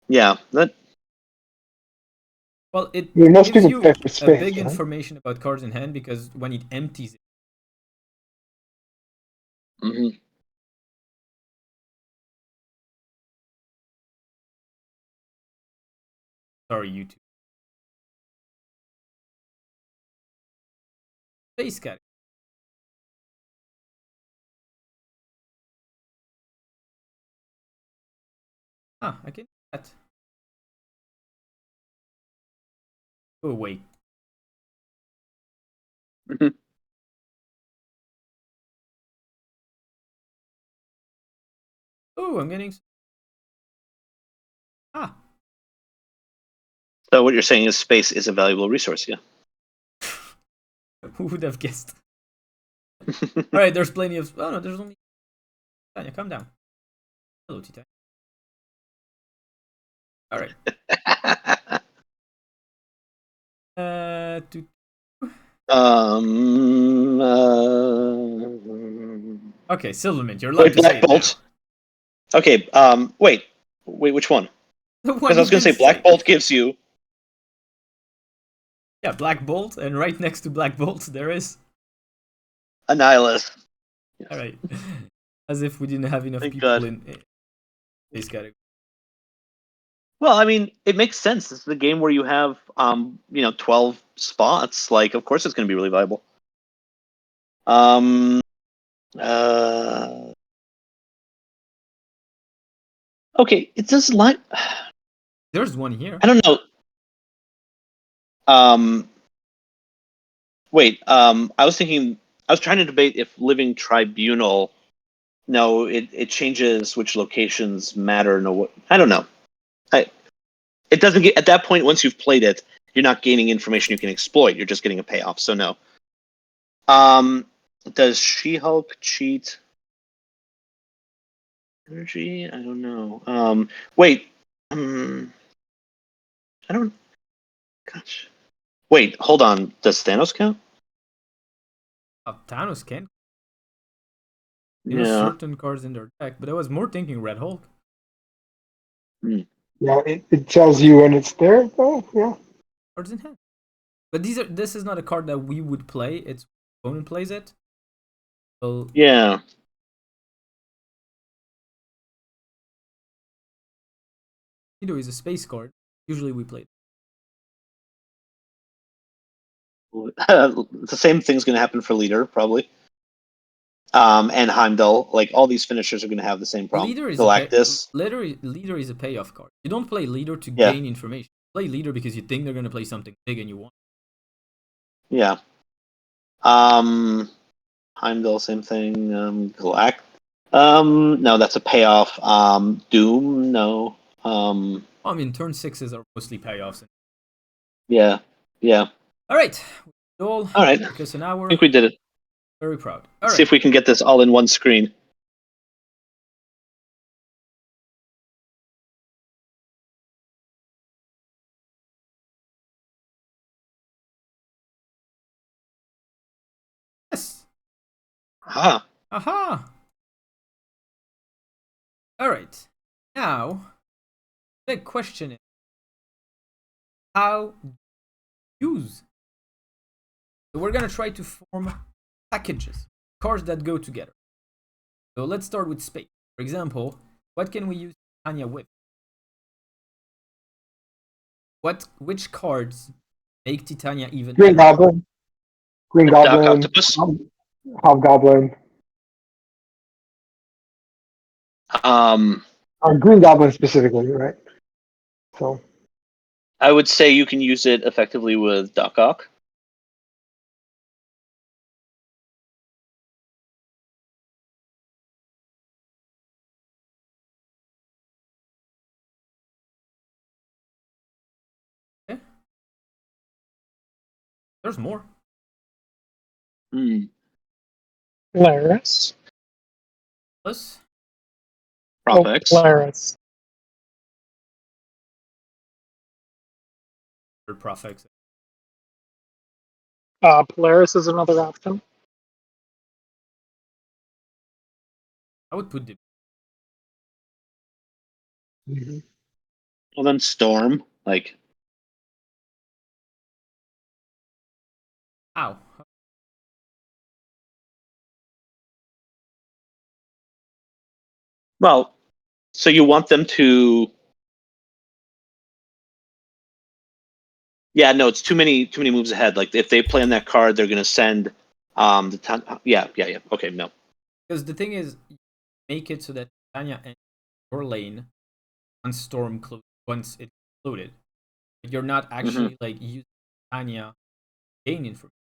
yeah, that. Well, it I mean, most gives people play you for a space, big right? information about cards in hand because when it empties it. Mhm. Sorry, YouTube. Space cat. Ah, I can do that. Oh, wait. Mhm. Oh, I'm getting. Ah, So what you're saying is space is a valuable resource, yeah. Who would have guessed? Alright, there's plenty of... Oh no, there's only... Titania, calm down. Hello, Titania. Alright. Okay, Silvermint, you're allowed Wait, to say Black it Bolt. Okay, wait, which one? now. The one Because I was you going to say didn't Black Bolt gives you... Yeah, Black Bolt, and right next to Black Bolt there is... a Nihilist. Yes. Alright. As if we didn't have enough Thank people God. in this category. Well, I mean, it makes sense. This is a game where you have, 12 spots. Like, of course it's going to be really valuable. Okay, it does like... There's one here. I don't know. Wait, I was trying to debate if Living Tribunal... No, it changes which locations matter. No, what I don't know. It doesn't get at that point. Once you've played it, you're not gaining information you can exploit. You're just getting a payoff. So no. Does She-Hulk cheat energy? I don't know. Wait. I don't. Gosh. Wait. Hold on. Does Thanos count? Thanos can. Yeah. Certain cards in their deck, but I was more thinking Red Hulk. Yeah, it tells you when it's there, though. Yeah. Cards in hand. But this is not a card that we would play. It's opponent plays it. So Yeah. Torpedo is a space card. Usually we play it. The same thing's going to happen for Leader, probably. And Heimdall. Like, all these finishers are going to have the same problem. Leader is Galactus. Leader is a payoff card. You don't play Leader to gain information. You play Leader because you think they're going to play something big and you want. Yeah. Heimdall, same thing. Galact. No, that's a payoff. Doom, no. I mean, turn 6s are mostly payoffs. Yeah. All right. All right. Because an hour. I think we did it. Very proud. Let's see if we can get this all in one screen. Yes. Aha. Aha. All right. Now, the question is, how use? So we're gonna try to form packages, cards that go together. So let's start with space. For example, what can we use Titania with? Which cards make Titania even Green Goblin. Green Dark Goblin. Octopus. Hobgoblin. Green Goblin specifically, right? So I would say you can use it effectively with Doc Ock. Okay. There's more. Polaris. Plus Prophex. Polaris. Prophex. Polaris is another option. I would put the Well, then Storm. Like, ow. well, so you want them to... Yeah, no, it's too many moves ahead. Like, if they play on that card, they're going to send yeah. Okay, no. Because the thing is, make it so that Titania and your lane on Storm close once it's loaded. But you're not actually like using Titania gain information.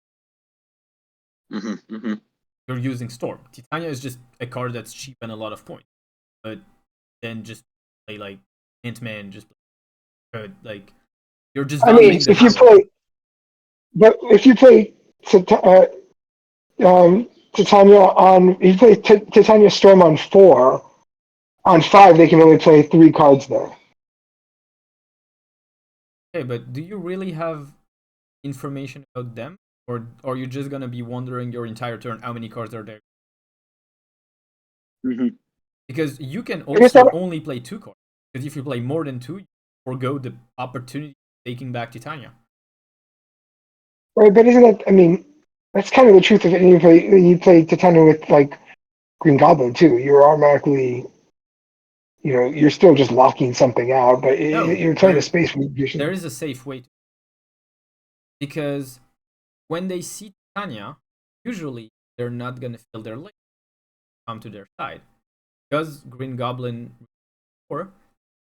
You're using Storm. Titania is just a card that's cheap and a lot of points. But then just play like Ant-Man, just like You're just I mean, valuing the if you power. play, but if you play Titania on, if you play Titania Storm on 4, on 5 they can only play 3 cards there. Okay, but do you really have information about them, or are you just gonna be wondering your entire turn how many cards are there? Mm-hmm. Because you can I guess also only play 2 cards. Because if you play more than 2, you forgo the opportunity of taking back Titania. right, but isn't that? I mean, that's kind of the truth of it. You play Titania with like Green Goblin too. You're automatically, you're still just locking something out, but No, you're playing a space mutation. there is a safe way to, because when they see Titania, usually they're not gonna fill their lane, come to their side. Because Green Goblin, or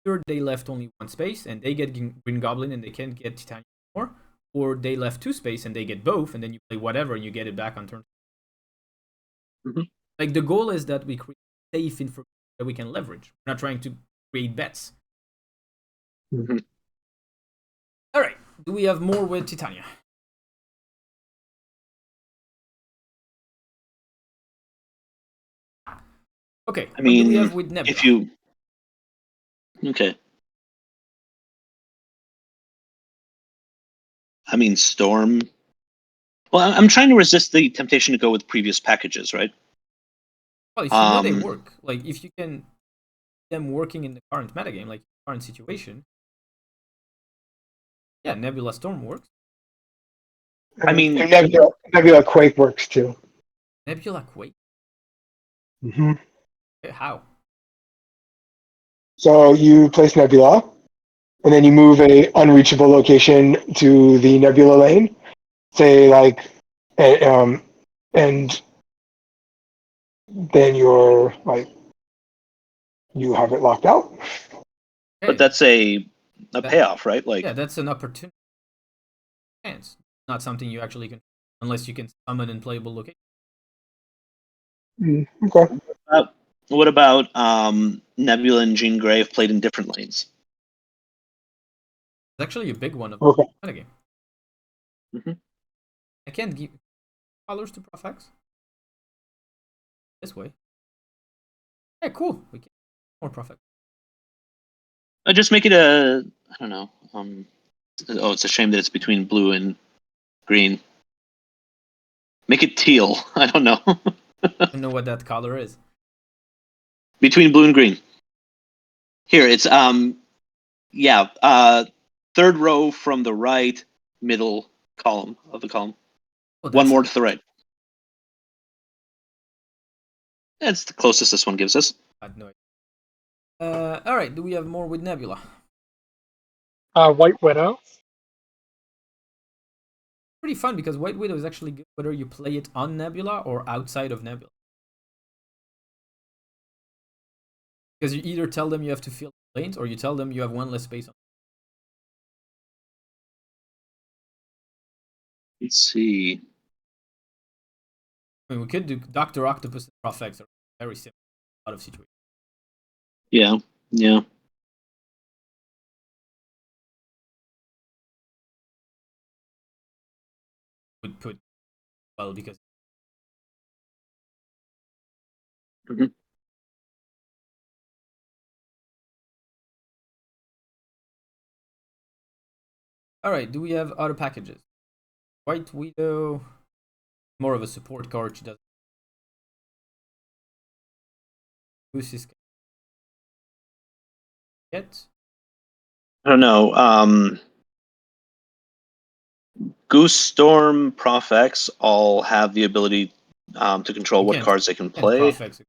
either they left only 1 space and they get Green Goblin and they can't get Titania anymore, or they left 2 space and they get both, and then you play whatever and you get it back on turn. Mm-hmm. Like, the goal is that we create safe information that we can leverage. We're not trying to create bets. Mm-hmm. All right, do we have more with Titania? Okay, I what do we mean, have with Nebula? if you okay, I mean Storm. Well, I'm trying to resist the temptation to go with previous packages, right? Well, if you know they work, like if you can them working in the current metagame, like current situation, yeah, Nebula Storm works. I mean, and Nebula Quake works too. Nebula Quake? Mm-hmm. How? So you place Nebula, and then you move a unreachable location to the Nebula lane. Say like, and then you're like, you have it locked out. but Okay, that's a payoff, right? Like, yeah, that's an opportunity chance, not something you actually can, unless you can summon in playable location. Okay. what about Nebula and Jean Grey have played in different lanes? It's actually a big one of Okay. the metagame. Mm-hmm. I can't give colors to Profx this way. Yeah, cool. We can more Profx. Just make it a, I don't know. Oh, it's a shame that it's between blue and green. Make it teal. I don't know. I don't know what that color is. Between blue and green. Here, it's yeah, third row from the right, middle column of the column. Oh, One that's more to the right. That's the closest this one gives us. I had no idea. All right. Do we have more with Nebula? White Widow. Pretty fun because White Widow is actually good whether you play it on Nebula or outside of Nebula. Because you either tell them you have to fill lanes or you tell them you have 1 less space on. Let's see. I mean, we could do Dr. Octopus and Profx are very similar in a lot of situations. Yeah, yeah. Would put well because Mhm. all right. Do we have other packages? White Widow, more of a support card. She does. Goose is yet. I don't know. Goose, Storm, Profx all have the ability to control You what can't. cards they can Can't play. Profx.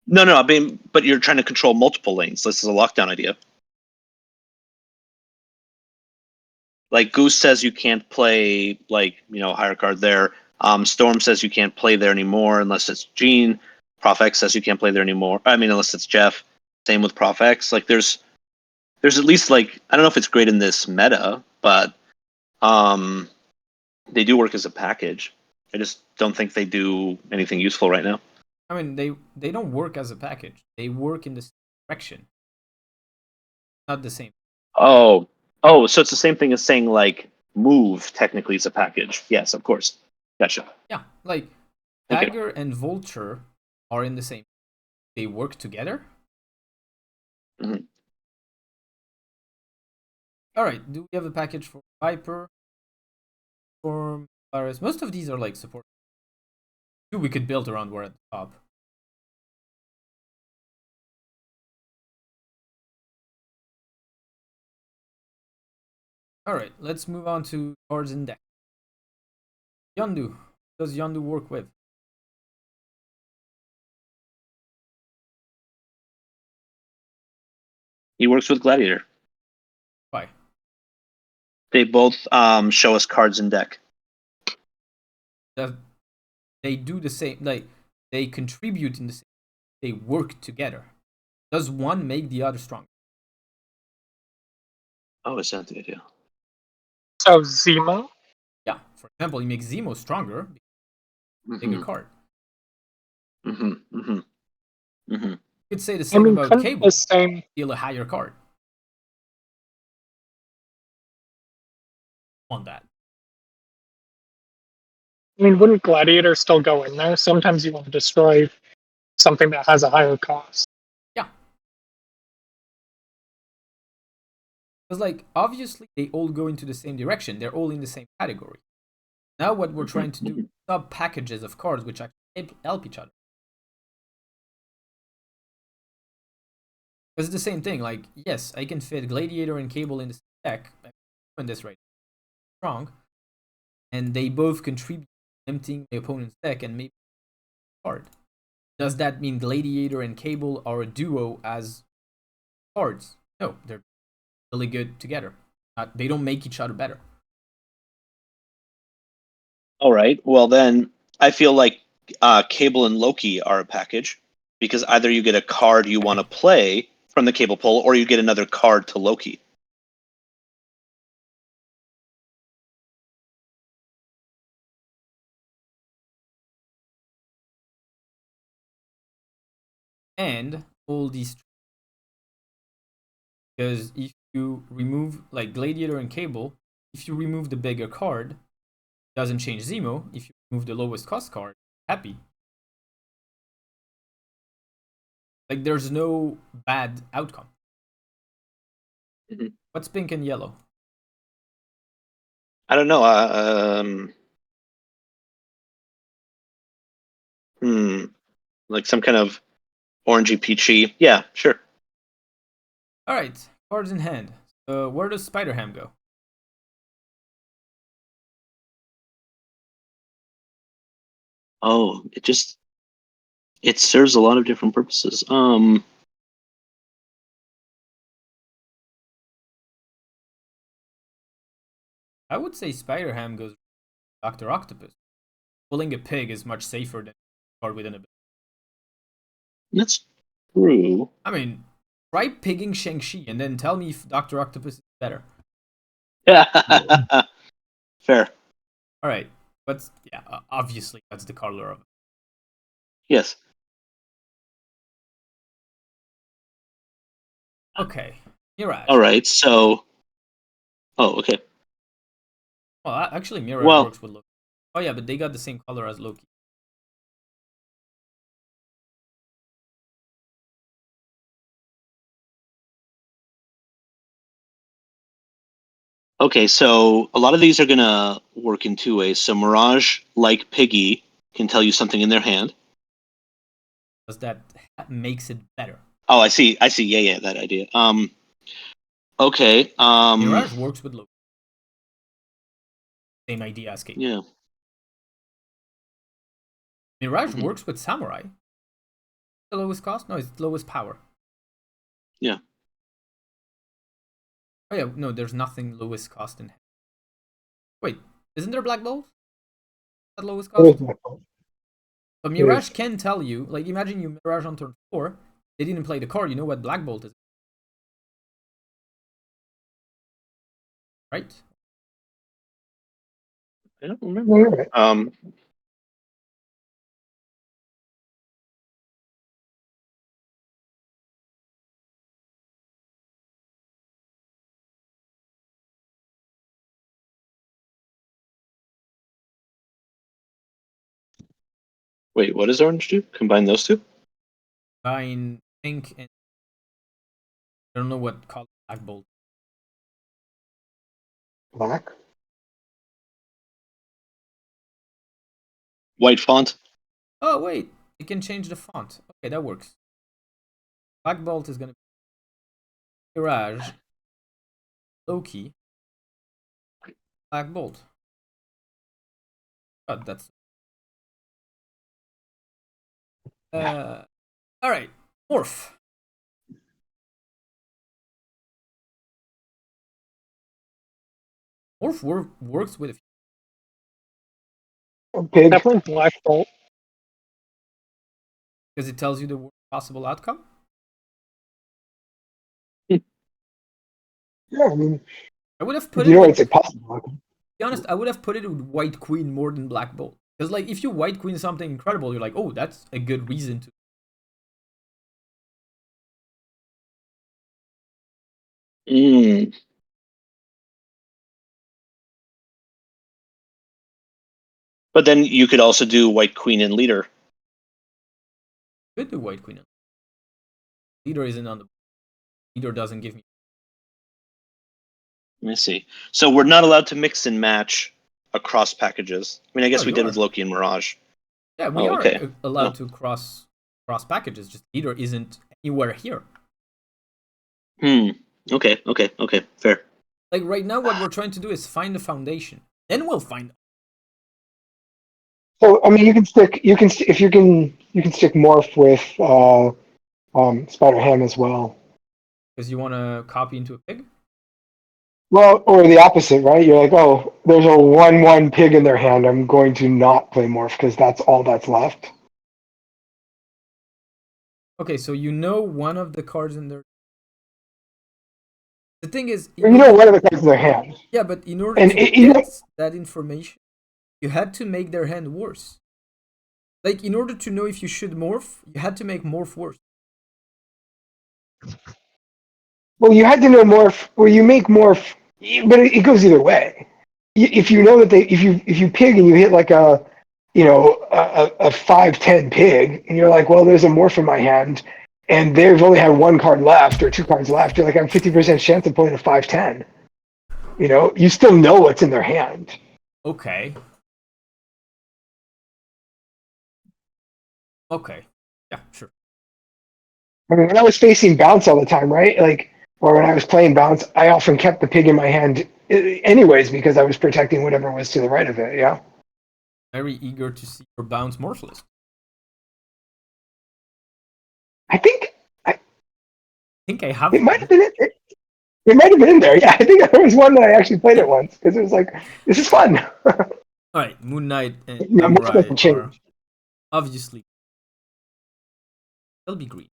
No, I mean, but you're trying to control multiple lanes. This is a lockdown idea. Like Goose says you can't play higher card there. Storm says you can't play there anymore unless it's Jean. Profx says you can't play there anymore. I mean, unless it's Jeff. Same with Profx. Like there's at least like I don't know if it's great in this meta, but they do work as a package. I just don't think they do anything useful right now. I mean, they don't work as a package. They work in this direction. Not the same. Oh, so it's the same thing as saying like move. Technically, is a package. Yes, of course. Gotcha. Yeah, like Okay. dagger and vulture are in the same. They work together. Mhm. All right. Do we have a package for Viper? For virus? Most of these are like support. We could build around where at the top. All right. Let's move on to cards in deck. Yondu. What does Yondu work with? He works with Gladiator. Why? They both show us cards in deck. They do the same. Like they contribute in the same. They work together. Does one make the other stronger? Oh, is that the idea? So Zemo. Yeah. For example, he makes Zemo stronger. Bigger card. Mm-hmm. You could say the I same mean, about couldn't Cable. the same. Steal a higher card. On that. I mean, wouldn't Gladiator still go in there? Sometimes you want to destroy something that has a higher cost. Yeah. Because, like, obviously they all go into the same direction. They're all in the same category. Now what we're trying to do is sub packages of cards which actually help each other. Because it's the same thing. Like, yes, I can fit Gladiator and Cable in this deck. I'm doing this right. Strong. And they both contribute to emptying the opponent's deck and maybe card. Does that mean Gladiator and Cable are a duo as cards? No, they're really good together. They don't make each other better. All right. Well, then I feel like Cable and Loki are a package because either you get a card you want to play from the Cable pull, or you get another card to Loki. And all these, because if you remove like Gladiator and Cable, if you remove the bigger card, it doesn't change Zemo. If you remove the lowest cost card, happy. Like there's no bad outcome. Mm-hmm. What's pink and yellow? I don't know. Like some kind of orangey peachy. Yeah, sure. All right, cards in hand. Where does Spider Ham go? Oh, it serves a lot of different purposes. I would say Spider Ham goes Doctor Octopus. Pulling a pig is much safer than a card with an ability. That's true. I mean, try pigging Shang-Chi and then tell me if Doctor Octopus is better. Fair. All right, but yeah, obviously that's the color of it. Yes. Okay, Mirage. All right. So. Oh, okay. Well, actually, Mirage Well, works with Loki. Oh yeah, but they got the same color as Loki. okay. So a lot of these are gonna work in two ways. So Mirage, like Piggy, can tell you something in their hand. Because that makes it better. Oh, I see. I see. Yeah, that idea. Okay. Mirage works with Loki. Same idea as Kate. Yeah. Mirage works with Samurai. The lowest cost? No, it's the lowest power. Yeah. Oh yeah, no, there's nothing lowest cost in. Wait, isn't there Black Bolt? That lowest cost? But Mirage can tell you, like imagine you Mirage on turn 4, they didn't play the card, you know what Black Bolt is. Right? I don't remember. Wait, what does orange do? Combine those two? Combine pink and I don't know what color black bolt. Black. White font. Oh wait, you can change the font. Okay, that works. Black bolt is gonna be Garage, Loki, Black bolt. Oh, that's all right. Morph. Morph works with Pig. Definitely Black Bolt. because it tells you the worst possible outcome. Yeah, I mean, I would have if put you it know with. it's impossible. To be honest, I would have put it with White Queen more than Black Bolt. Because like if you White Queen something incredible, you're like, oh, that's a good reason to. Mm. But then you could also do white queen and leader. Could do White Queen. Leader isn't on the. Leader doesn't give me. Let me see. So we're not allowed to mix and match across packages. I mean, I guess Oh, we you did are. with Loki and Mirage. Yeah, we Oh, are okay. allowed Oh. to cross packages. Just leader isn't anywhere here. Okay. Fair. Like right now, what we're trying to do is find the foundation. Then we'll find. So I mean, you can if you can stick morph with Spider Ham as well. Because you want to copy into a pig. Well, or the opposite, right? You're like, oh, there's a 1/1 pig in their hand. I'm going to not play morph because that's all that's left. Okay, so you know one of the cards in there. The thing is, Or, you know, one of the cards in their hand, yeah, but in order and to you know, get that information, you had to make their hand worse. Like in order to know if you should morph, you had to make morph worse. well, you had to know morph, or you make morph, but it goes either way. If you know that if you pig and you hit like a, you know, a 5/10 pig, and you're like, well, there's a morph in my hand, and they've only had one card left or two cards left, you're like, I'm 50% chance of pulling a 5/10. You know, you still know what's in their hand. Okay. Okay. Yeah, sure. I mean, when I was facing bounce all the time, right? Like, or when I was playing bounce, I often kept the pig in my hand anyways because I was protecting whatever was to the right of it. Yeah. Very eager to see your bounce morph list. I think I think I have it might one. have been it might have been in there. Yeah, I think there was one that I actually played it once because it was like, this is fun. All right, Moon Knight and Yeah, most Samurai doesn't are change. obviously they'll be green.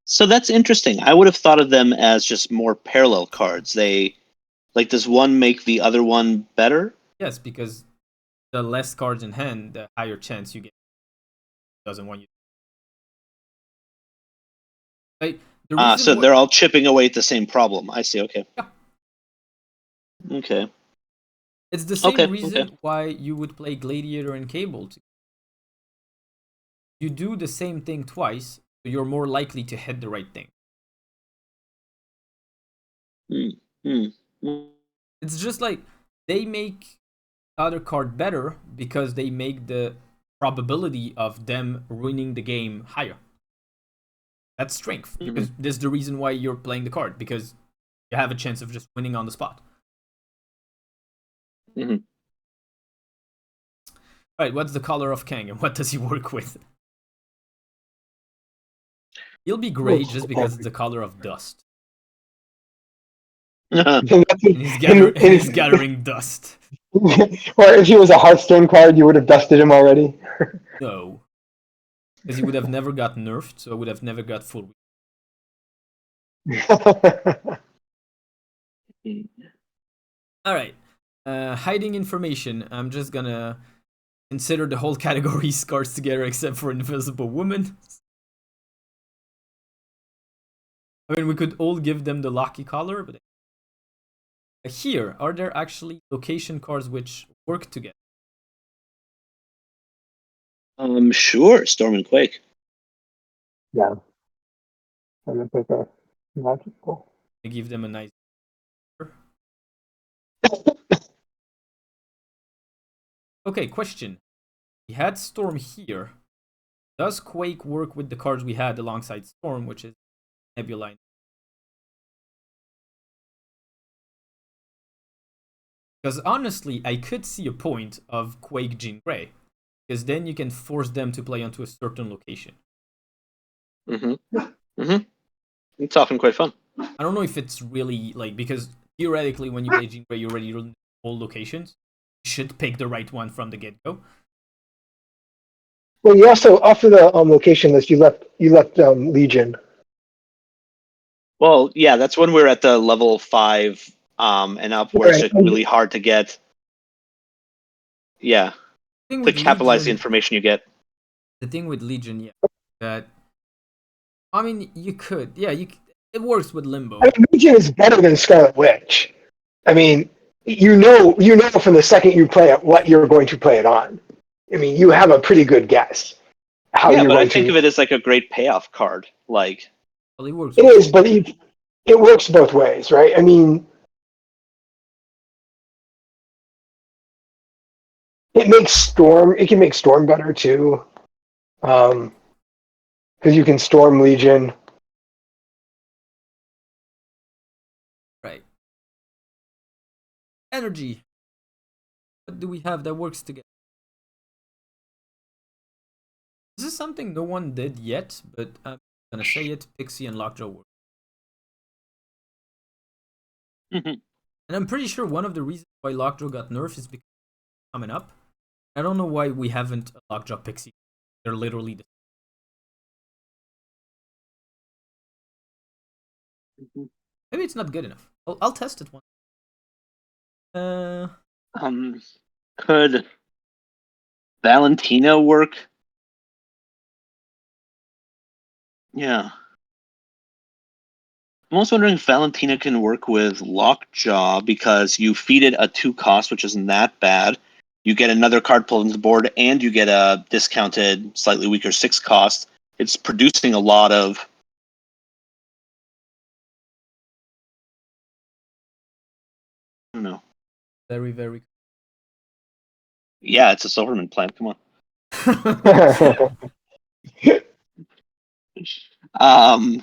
So that's interesting. I would have thought of them as just more parallel cards. They like, does one make the other one better? Yes, because the less cards in hand, the higher chance you get. Doesn't want you. Like the reason So they're all chipping away at the same problem. I see. Okay. Yeah. Okay. It's the same Okay. reason why you would play Gladiator and Cable. You do the same thing twice, so you're more likely to hit the right thing. It's just like they make other card better because they make the probability of them ruining the game higher. That's strength, because this is the reason why you're playing the card, because you have a chance of just winning on the spot. Mm-hmm. Alright, what's the color of Kang and what does he work with? He'll be gray just because it's the color of dust. And he's gathering dust. Or if he was a Hearthstone card, you would have dusted him already. No. Because he would have never got nerfed, so I would have never got full. Alright. Hiding information. I'm just gonna consider the whole category cards together except for Invisible Woman. I mean, we could all give them the lucky color, but here, are there actually location cards which work together? Sure. Storm and Quake. Yeah. And it's like a magical. I give them a nice. Okay, question. We had Storm here. Does Quake work with the cards we had alongside Storm, which is Nebula? Because honestly, I could see a point of Quake Jean Grey, because then you can force them to play onto a certain location. It's often quite fun. I don't know if it's really like, because theoretically, when you play Jean Grey, you already know all locations. You should pick the right one from the get go. Well, you also after the location list, you left Legion. Well, yeah, that's when we're at the level 5 and up, where it's really hard to get. Yeah, to capitalize the information you get. The thing with Legion, yeah, that I mean, you could, yeah, it works with Limbo. I mean, Legion is better than Scarlet Witch. I mean, you know from the second you play it what you're going to play it on. I mean, you have a pretty good guess how you're but going I think of it as like a great payoff card. Like, well, it works. It is, but it works both ways, right? I mean, it can make Storm better too, because you can Storm Legion. Right. Energy. What do we have that works together? This is something no one did yet, but I'm gonna say it. Pixie and Lockjaw work. And I'm pretty sure one of the reasons why Lockjaw got nerfed is because it's coming up. I don't know why we haven't a Lockjaw Pixie. They're literally the maybe it's not good enough. I'll test it one. Could Valentina work? Yeah. I'm also wondering if Valentina can work with Lockjaw, because you feed it a 2 cost, which isn't that bad. You get another card pulled into the board, and you get a discounted, slightly weaker 6 cost. It's producing a lot of. I don't know. Very, very. Yeah, it's a Silverman plant. Come on.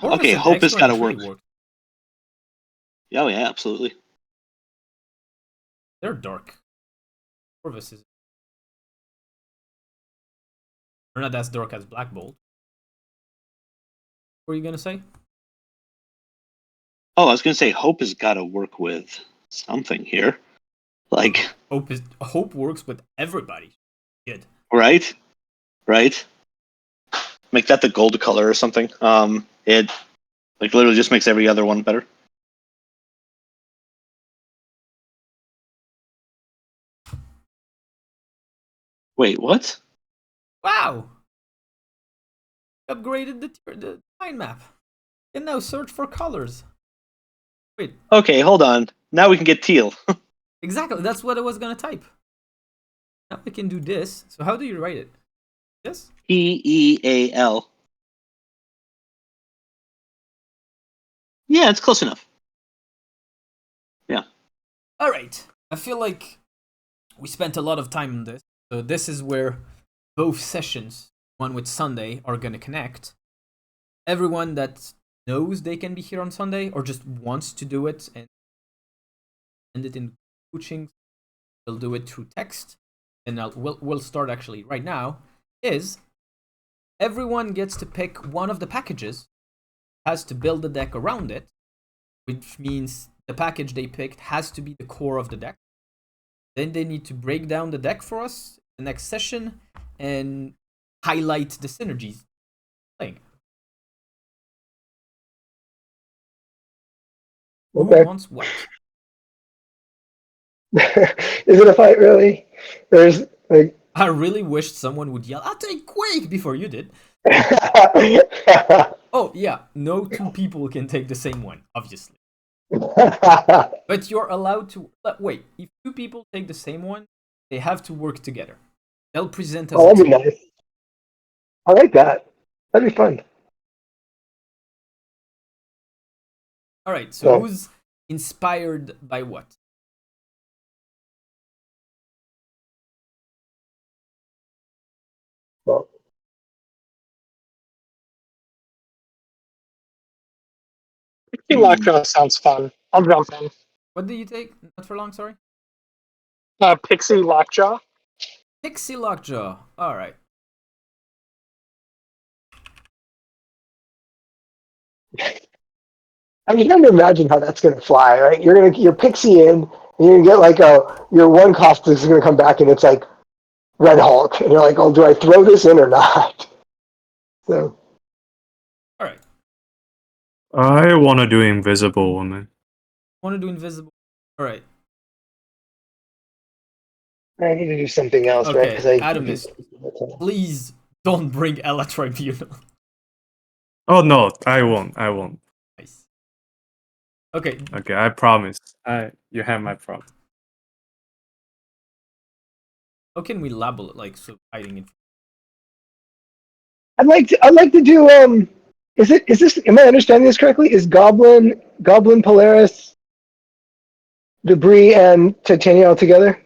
Okay, Hope has got to work. Oh yeah, absolutely. They're dark. Corvus is. They're not as dark as Black Bolt. What were you gonna say? Oh, I was gonna say Hope has got to work with something here. Like Hope works with everybody. Good. Right. Make that the gold color or something. It like literally just makes every other one better. Wait, what? Wow! Upgraded the mind map. You can now search for colors. Wait. Okay, hold on. Now we can get teal. Exactly, that's what I was gonna type. Now I can do this. So how do you write it? This? Teal. Yeah, it's close enough. Yeah. Alright. I feel like we spent a lot of time on this. So this is where both sessions, one with Sunday, are gonna connect. Everyone that knows they can be here on Sunday or just wants to do it and send it in coaching, they'll do it through text. And we'll start actually right now. Is everyone gets to pick one of the packages, has to build a deck around it, which means the package they picked has to be the core of the deck. Then they need to break down the deck for us the next session and highlight the synergies playing. Okay. Who wants what? Is it a fight, really? There's like. I really wished someone would yell, "I'll take Quake!" before you did. Oh, yeah, no two people can take the same one, obviously. But you're allowed to. Wait, if two people take the same one, they have to work together. They'll present as that'd be nice. I like that. That'd be fun. All right. So So- who's inspired by what? Well, Lockjaw sounds fun. I'll jump in. What did you take? Not for long. Sorry. Pixie Lockjaw. Pixie Lockjaw. All right. I'm trying to imagine how that's gonna fly, right? You're pixie in, and you're gonna get like your one cost is gonna come back and it's like Red Hulk, and you're like, oh, do I throw this in or not? So All right. I want to do Invisible Woman. Want to do invisible? All right. I need to do something else, right? Okay. Because I Adamus, please don't bring Ella Tribunal. Oh no, I won't. I won't. Nice. Okay. Okay, I promise. You have my promise. How can we label it like so hiding it? I'd like to do is this am I understanding this correctly? Is Goblin Polaris Debris and Titania all together?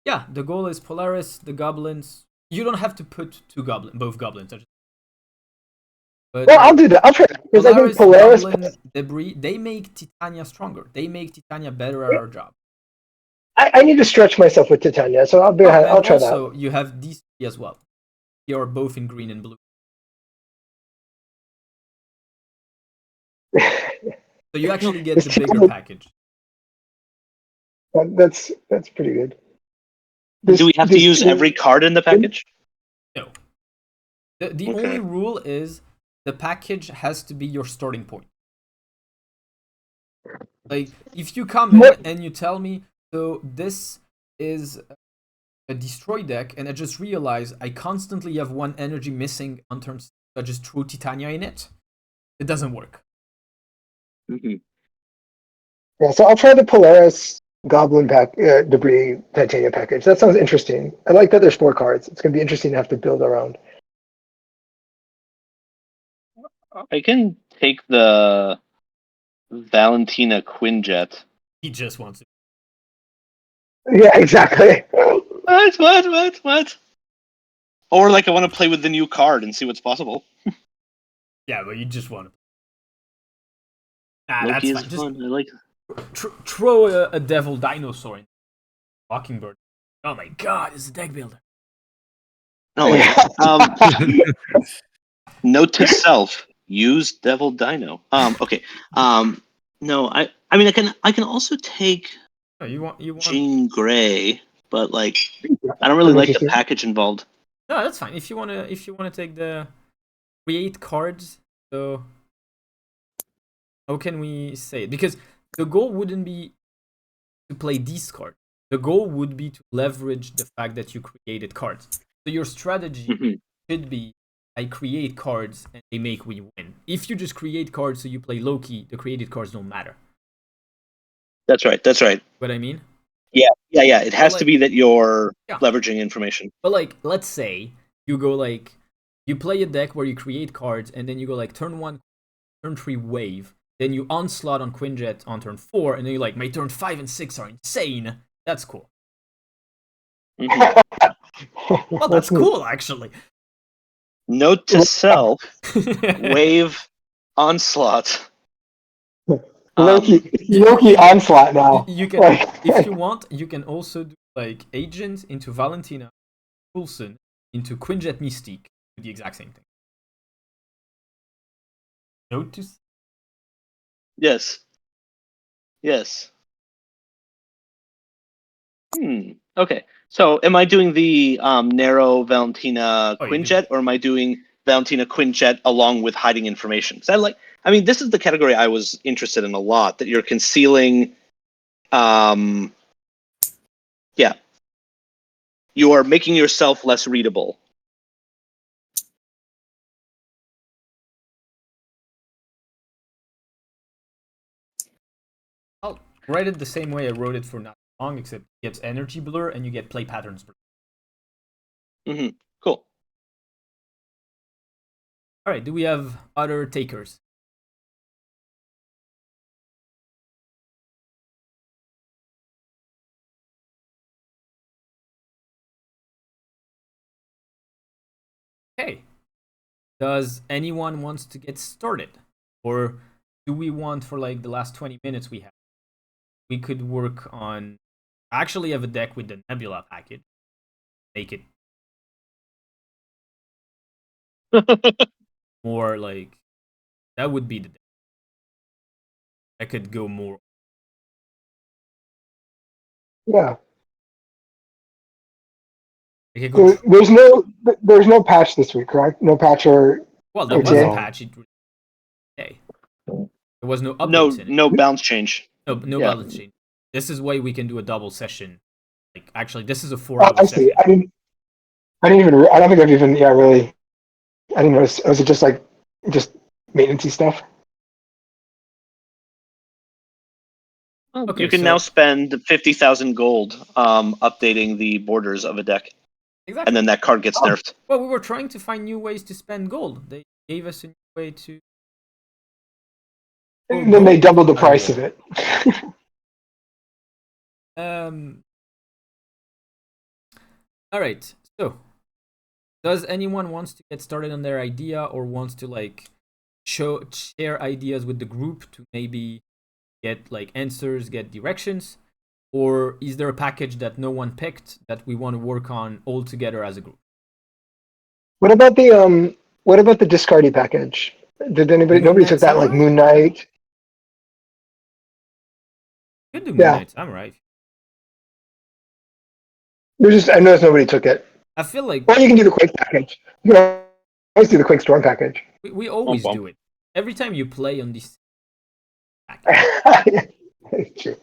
Yeah, the goal is Polaris, the goblins. You don't have to put both goblins. But Well, I'll do that. I'll try that because I think Polaris. Goblin, Debris, they make Titania stronger. They make Titania better at our job. I need to stretch myself with Titania, so I'll And try also, you have these three as well. They are both in green and blue. that. So you actually get the bigger package. That's pretty good. Do we have to use every card in the package? No. The only rule is the package has to be your starting point. Like, if you come in and you tell me, so this is a destroy deck, and I just realize I constantly have one energy missing on turn 6, so I just throw Titania in it, it doesn't work. Mm-hmm. Yeah, so I'll try the Polaris Goblin Debris Titania package. That sounds interesting. I like that there's 4 cards. It's going to be interesting to have to build around. I can take the Valentina Quinjet. He just wants it. Yeah, exactly. What? Or like I want to play with the new card and see what's possible. Yeah, but you just want to. Nah, Loki that's is fine. fun. I like. Throw a devil dinosaur in. Mockingbird. Oh my god, it's a deck builder. No, note to self: use Devil Dino. Okay. No, I mean, I can also take Oh, you want Jean Grey, but like, I don't really like the package involved. No, that's fine. If you wanna take the create cards, so how can we say it? Because the goal wouldn't be to play these cards. The goal would be to leverage the fact that you created cards. So your strategy should be I create cards and they make me win. If you just create cards so you play Loki, the created cards don't matter. That's right. What I mean? Yeah. It has to be that you're leveraging information. But like, let's say you go like, you play a deck where you create cards and then you go like turn 1, turn 3 wave, then you onslaught on Quinjet on turn 4, and then you're like, my turn 5 and 6 are insane. That's cool. Well, that's cool, actually. Note to self: wave onslaught. Loki onslaught now. You can, if you want, you can also do like Agent into Valentina, Coulson into Quinjet Mystique, do the exact same thing. Note to. Yes. Okay. So, am I doing the narrow Valentina Quinjet, or am I doing Valentina Quinjet along with hiding information? Because I mean, this is the category I was interested in a lot. That you're concealing. You are making yourself less readable. I'll write it the same way I wrote it for not long, except it gets energy blur and you get play patterns blur. Cool. All right. Do we have other takers? Okay. Does anyone wants to get started, or do we want for like the last 20 minutes we have? We could work on. I actually have a deck with the Nebula package. Make it more like that would be the deck. I could go more. Yeah. I could go There's no patch this week, correct? No patch or well, there was a OTA? patch. Okay. There was no No, updates in it. no bounce change. No Yeah. balance change. This is why we can do a double session. Like actually, this is a Oh, 4-hour I see. session. I didn't even. I don't think I've even. Yeah, really. I didn't notice. Was it just like just maintenance stuff? Okay, You can so now spend 50,000 gold updating the borders of a deck, exactly. and then that card gets nerfed. Well, we were trying to find new ways to spend gold. They gave us a new way to. And then they doubled the Out of price of there. it. All right. So, does anyone wants to get started on their idea or wants to like share ideas with the group to maybe get like answers, get directions, or is there a package that no one picked that we want to work on all together as a group? What about the discardy package? Did anybody? Moon Nobody Knight took that like Samurai? Moon Knight. You could do Moon Yeah. Knight Samurai. I noticed nobody took it. I feel like Well, you can do the Quake package. You can always do the Quake Storm package. we always Bump, do it. Every time you play on this package. That's true.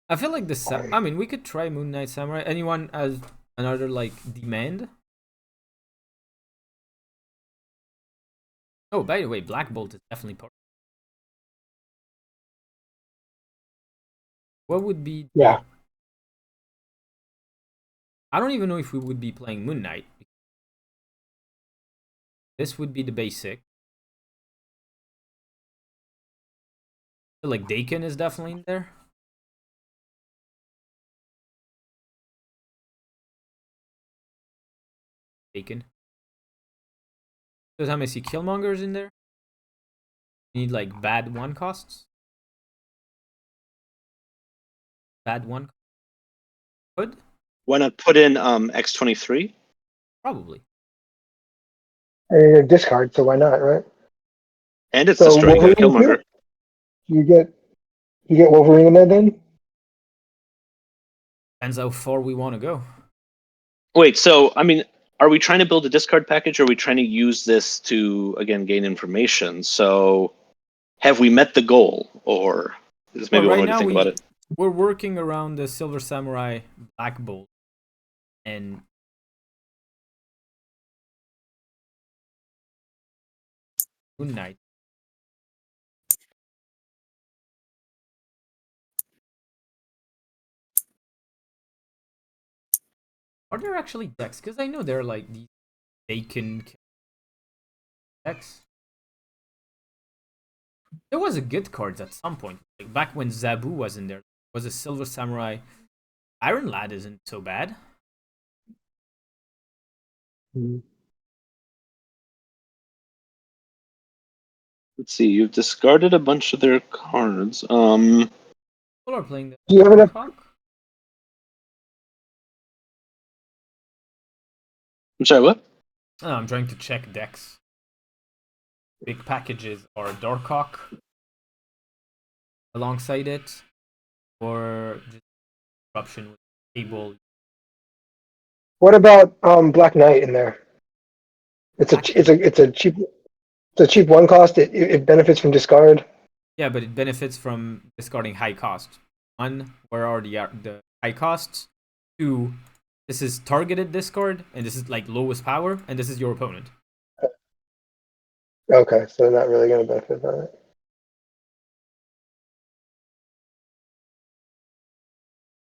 I feel like I mean, we could try Moon Knight Samurai. Anyone has another like demand? Oh, by the way, Black Bolt is definitely part. What would be? Yeah. I don't even know if we would be playing Moon Knight. This would be the basic. I feel like Dakin is definitely in there. Dakin. Sometimes I see Killmonger's in there. You need like bad one costs. Bad one. Good. Why not put in X23? Probably. And discard, so why not, right? And it's So destroying a Wolverine Killmonger. too? You get Wolverine in there then? Depends how far we want to go. Wait, so I mean, are we trying to build a discard package, or are we trying to use this to again gain information? So, have we met the goal, or is maybe one Right way to now think about it? we're working around the Silver Samurai Black Bolt and Moon Knight. Are there actually decks? Because I know they're like these Bacon decks. There was a good cards at some point. Like back when Zabu was in there, was a Silver Samurai. Iron Lad isn't so bad. Let's see. You've discarded a bunch of their cards. People are playing the Do you have enough? Hawk. I'm sorry. What? Oh, I'm trying to check decks. Big packages are Darkhawk alongside it, or just Corruption with Cable. What about Black Knight in there? It's a cheap one cost. It benefits from discard. Yeah, but it benefits from discarding high cost. One, where are the high costs? Two, this is targeted discard, and this is like lowest power, and this is your opponent. Okay, so not really going to benefit from it.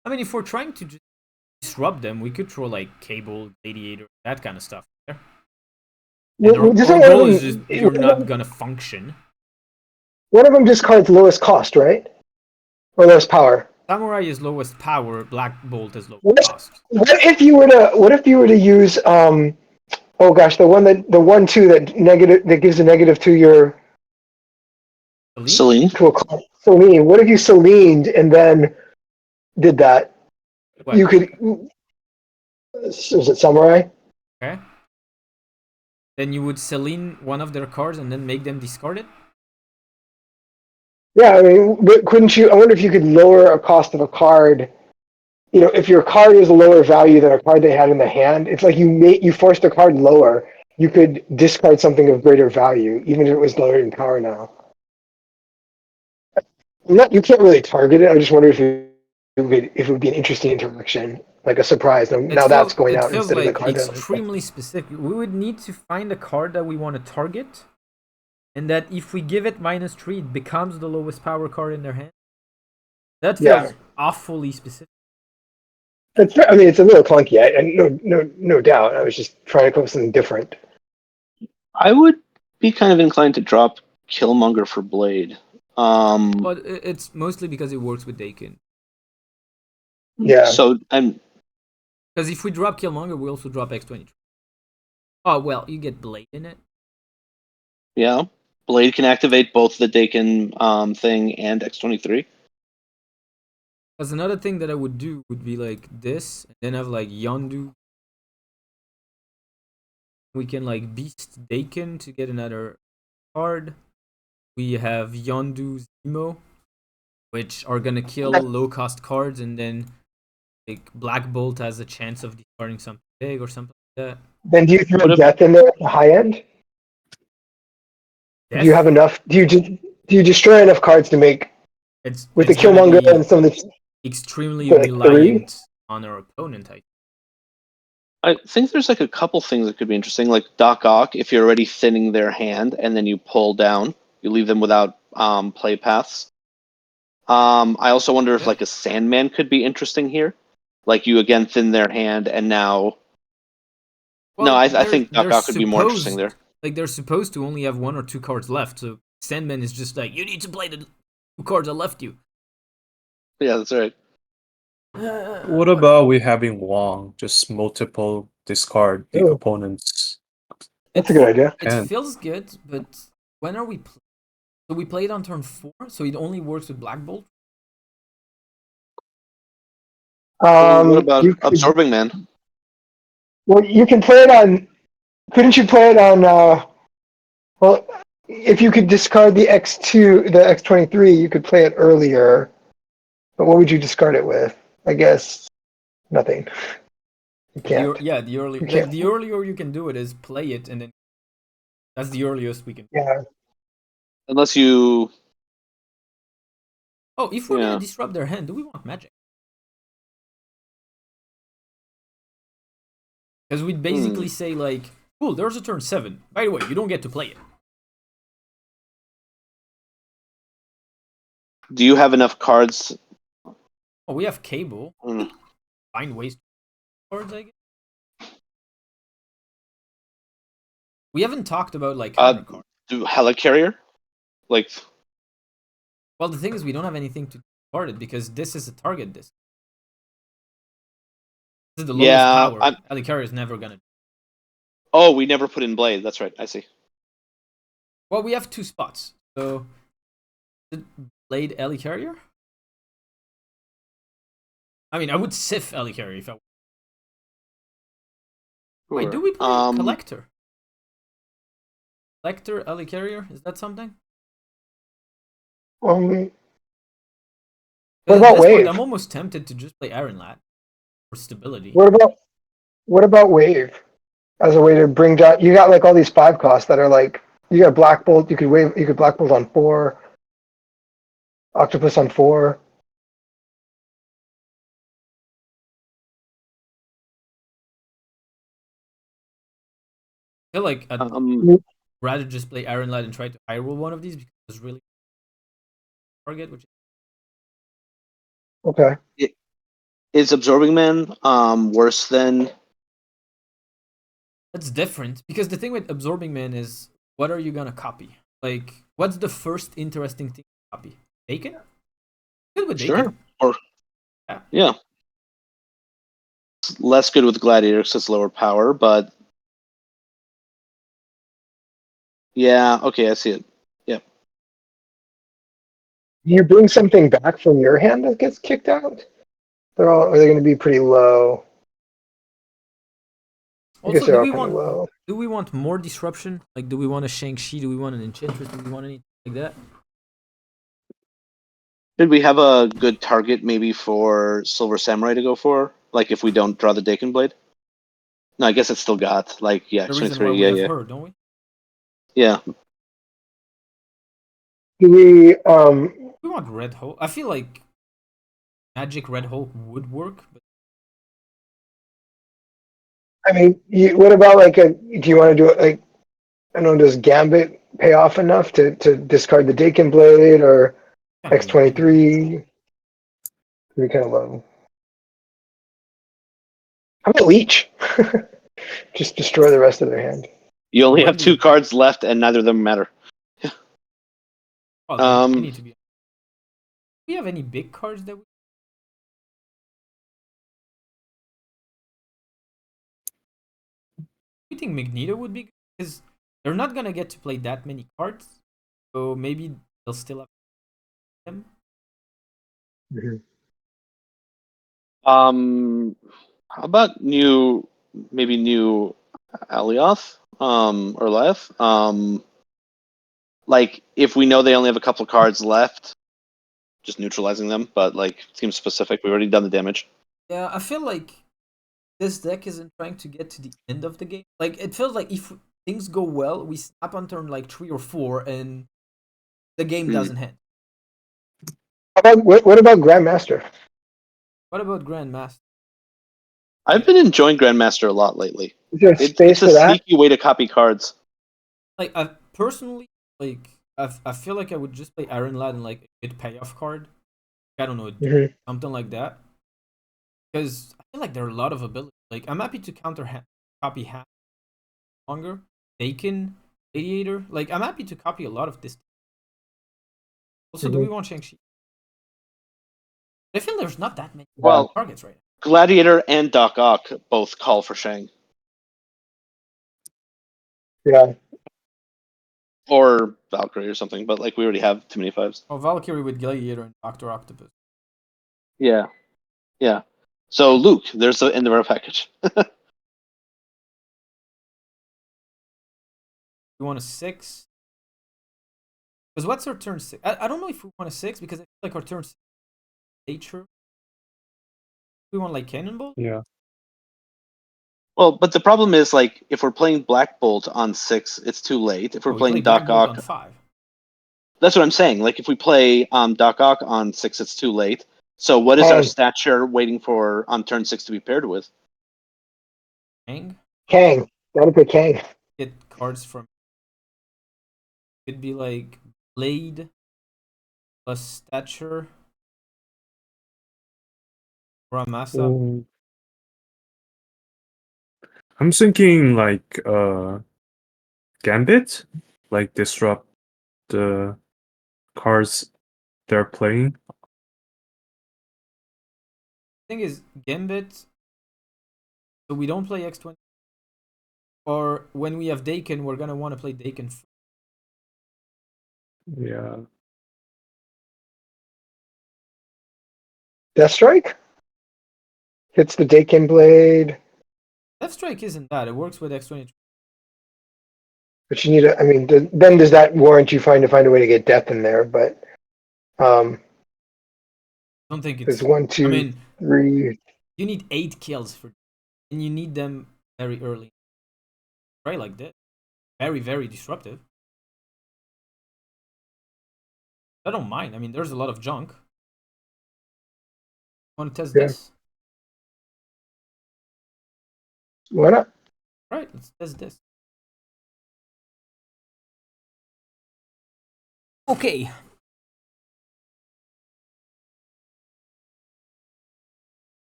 I mean, if we're trying to just disrupt them, we could throw like Cable, Gladiator, that kind of stuff there. And our Just goal is just you're not gonna function. One of them just cards lowest cost, right? Or lowest power. Samurai is lowest power. Black Bolt is lowest cost. What if you were to use oh gosh, the 1/2 that gives a negative to your Celine? to a card. Celine. What if you Celined and then did that? What? You could. Was it Samurai? Okay. Then you would Celine one of their cards and then make them discard it? Yeah, I mean, but couldn't you? I wonder if you could lower a cost of a card. You know, if your card is a lower value than a card they had in the hand, it's like you forced a card lower. You could discard something of greater value, even if it was lower in power now. You can't really target it. I just wonder if it would be an interesting interaction, like a surprise. Now that's going it out feels instead of the like card. extremely specific. We would need to find a card that we want to target, and that if we give it -3, it becomes the lowest power card in their hand. That feels awfully specific. I mean, it's a little clunky. No doubt. I was just trying to come up with something different. I would be kind of inclined to drop Killmonger for Blade. But it's mostly because it works with Dakin. Yeah. So I'm Because if we drop Killmonger, we also drop X-23. Oh well, you get Blade in it. yeah. Blade can activate both the Dakin thing and X-23. Because another thing that I would do would be like this, and then have like Yondu. We can like Beast Dakin to get another card. We have Yondu Zemo, which are gonna kill low cost cards, and then like Black Bolt has a chance of discarding something big or something like that. Then do you throw Death in there at the high end? Death? Do you have enough? Do you destroy enough cards to make it's with it's the Killmonger and some of the extremely like reliant on our opponent. I think there's like a couple things that could be interesting, like Doc Ock. If you're already thinning their hand and then you pull down, you leave them without play paths. I also wonder if like a Sandman could be interesting here. Like you again thin their hand and now. Well, no, I think Doc Ock could be more interesting there. Like they're supposed to only have 1 or 2 cards left, so Sandman is just like, you need to play the 2 cards I left you. Yeah, that's right. What about we having Wong just multiple discard the opponent's? That's a good idea. It feels good, but when are we? So we play it on turn 4, so it only works with Black Bolt. What about Absorbing Man? Well, you can play it on. Couldn't you play it on? Well, if you could discard the X2, the X23, you could play it earlier. But what would you discard it with? I guess nothing. You can't. The earlier. The earlier you can do it is play it, and then that's the earliest we can. Yeah. Unless you. Oh, if we're gonna disrupt their hand, do we want magic? Because we'd basically say like, cool, there's a turn 7. By the way, you don't get to play it. Do you have enough cards? Oh, we have Cable. Find ways to cards, I guess. We haven't talked about like counter cards. Do Helicarrier? Like. Well, the thing is, we don't have anything to discard it because this is a target disc. This is the lowest power. Helicarrier is never gonna. Oh, we never put in Blade. That's right. I see. Well, we have 2 spots. So, Blade Helicarrier? I mean, I would Sif Helicarrier if I. Wait, do we play Collector? Collector Helicarrier? Is that something? What about Wave? I'm almost tempted to just play Iron Lad for stability. What about Wave? As a way to bring down, you got like all these 5 costs that are like, you got Black Bolt, you could Black Bolt on 4, Octopus on 4. I feel like I'd rather just play Iron Lad and try to high roll one of these because it's really target. Okay. Is Absorbing Man worse than That's different because the thing with Absorbing Man is what are you gonna copy? Like, what's the first interesting thing to copy? Bacon? Good with Sure. bacon. Or Yeah. yeah. It's less good with Gladiator because it's lower power, but yeah, okay, I see it. Yep. You bring something back from your hand that gets kicked out? Are they going to be pretty low? I guess Also, they're all kind of low. do we want more disruption? Like, do we want a Shang-Chi? Do we want an Enchantress? Do we want anything like that? Did we have a good target maybe for Silver Samurai to go for? Like if we don't draw the Daken Blade? No, I guess it's still got like yeah, The reason why X23, we have yeah. her, don't we? Yeah. Do we? We want Red Hulk. I feel like Magic Red Hulk would work, but I mean, what about like a? Do you want to do it like? I don't know. Does Gambit pay off enough to discard the Dakin Blade or kind of X23? Be kind of low. How about Leech? Just destroy the rest of their hand. You only have Wendy. 2 cards left and neither of them matter. Oh, they need to be. Do we have any big cards that we? You think Magneto would be good? Because they're not gonna get to play that many cards, so maybe they'll still have them. How about maybe new Alioth or Leth? Like if we know they only have a couple cards left, just neutralizing them, but like seems specific. We've already done the damage. Yeah, I feel like this deck isn't trying to get to the end of the game. Like it feels like if things go well, we snap on turn like 3 or 4, and the game doesn't end. What about Grandmaster? What about Grandmaster? I've been enjoying Grandmaster a lot lately. Is there space It's a for that? sneaky way to copy cards. Like I personally like I feel like I would just play Iron Lad and like a good payoff card. I don't know, something like that. Because I feel like there are a lot of abilities. Like I'm happy to copy half longer. Bacon, Radiator. Like I'm happy to copy a lot of this. Also, do we want Shang-Chi? I feel there's not that many targets right now. Gladiator and Doc Ock both call for Shang. Yeah. Or Valkyrie or something, but like we already have too many 5s. Oh, Valkyrie with Gladiator and Doctor Octopus. Yeah. Yeah. So Luke, there's the end of our package. We want a 6. Because what's our turn 6? I don't know if we want a 6 because I feel like our turn 6 nature. We want like Cannonball? Yeah. Well, but the problem is like if we're playing Black Bolt on 6, it's too late. If we're We play playing Black Doc Bolt Ock, on 5. that's what I'm saying. Like if we play Doc Ock on 6, it's too late. So what is our stature waiting for on turn 6 to be paired with? Kang? Kang. Gotta pick Kang. Get cards from. Could be like Blade plus Stature. Ramasa. I'm thinking like Gambit, like disrupt the cards they're playing. Thing is, Gambit. So we don't play X20. Or when we have Daken, we're gonna want to play Daken. Yeah. Deathstrike? Hits the Dakin Blade. Deathstrike isn't that. It works with X20. But you need I mean, then does that warrant you to find a way to get death in there? But I don't think it's. there's 1, 2, I mean, 3. you need 8 kills for, and you need them very early. Right, like this. Very, very disruptive. I don't mind. I mean, there's a lot of junk. Want to test this? Why not? Right, let's test this. Okay.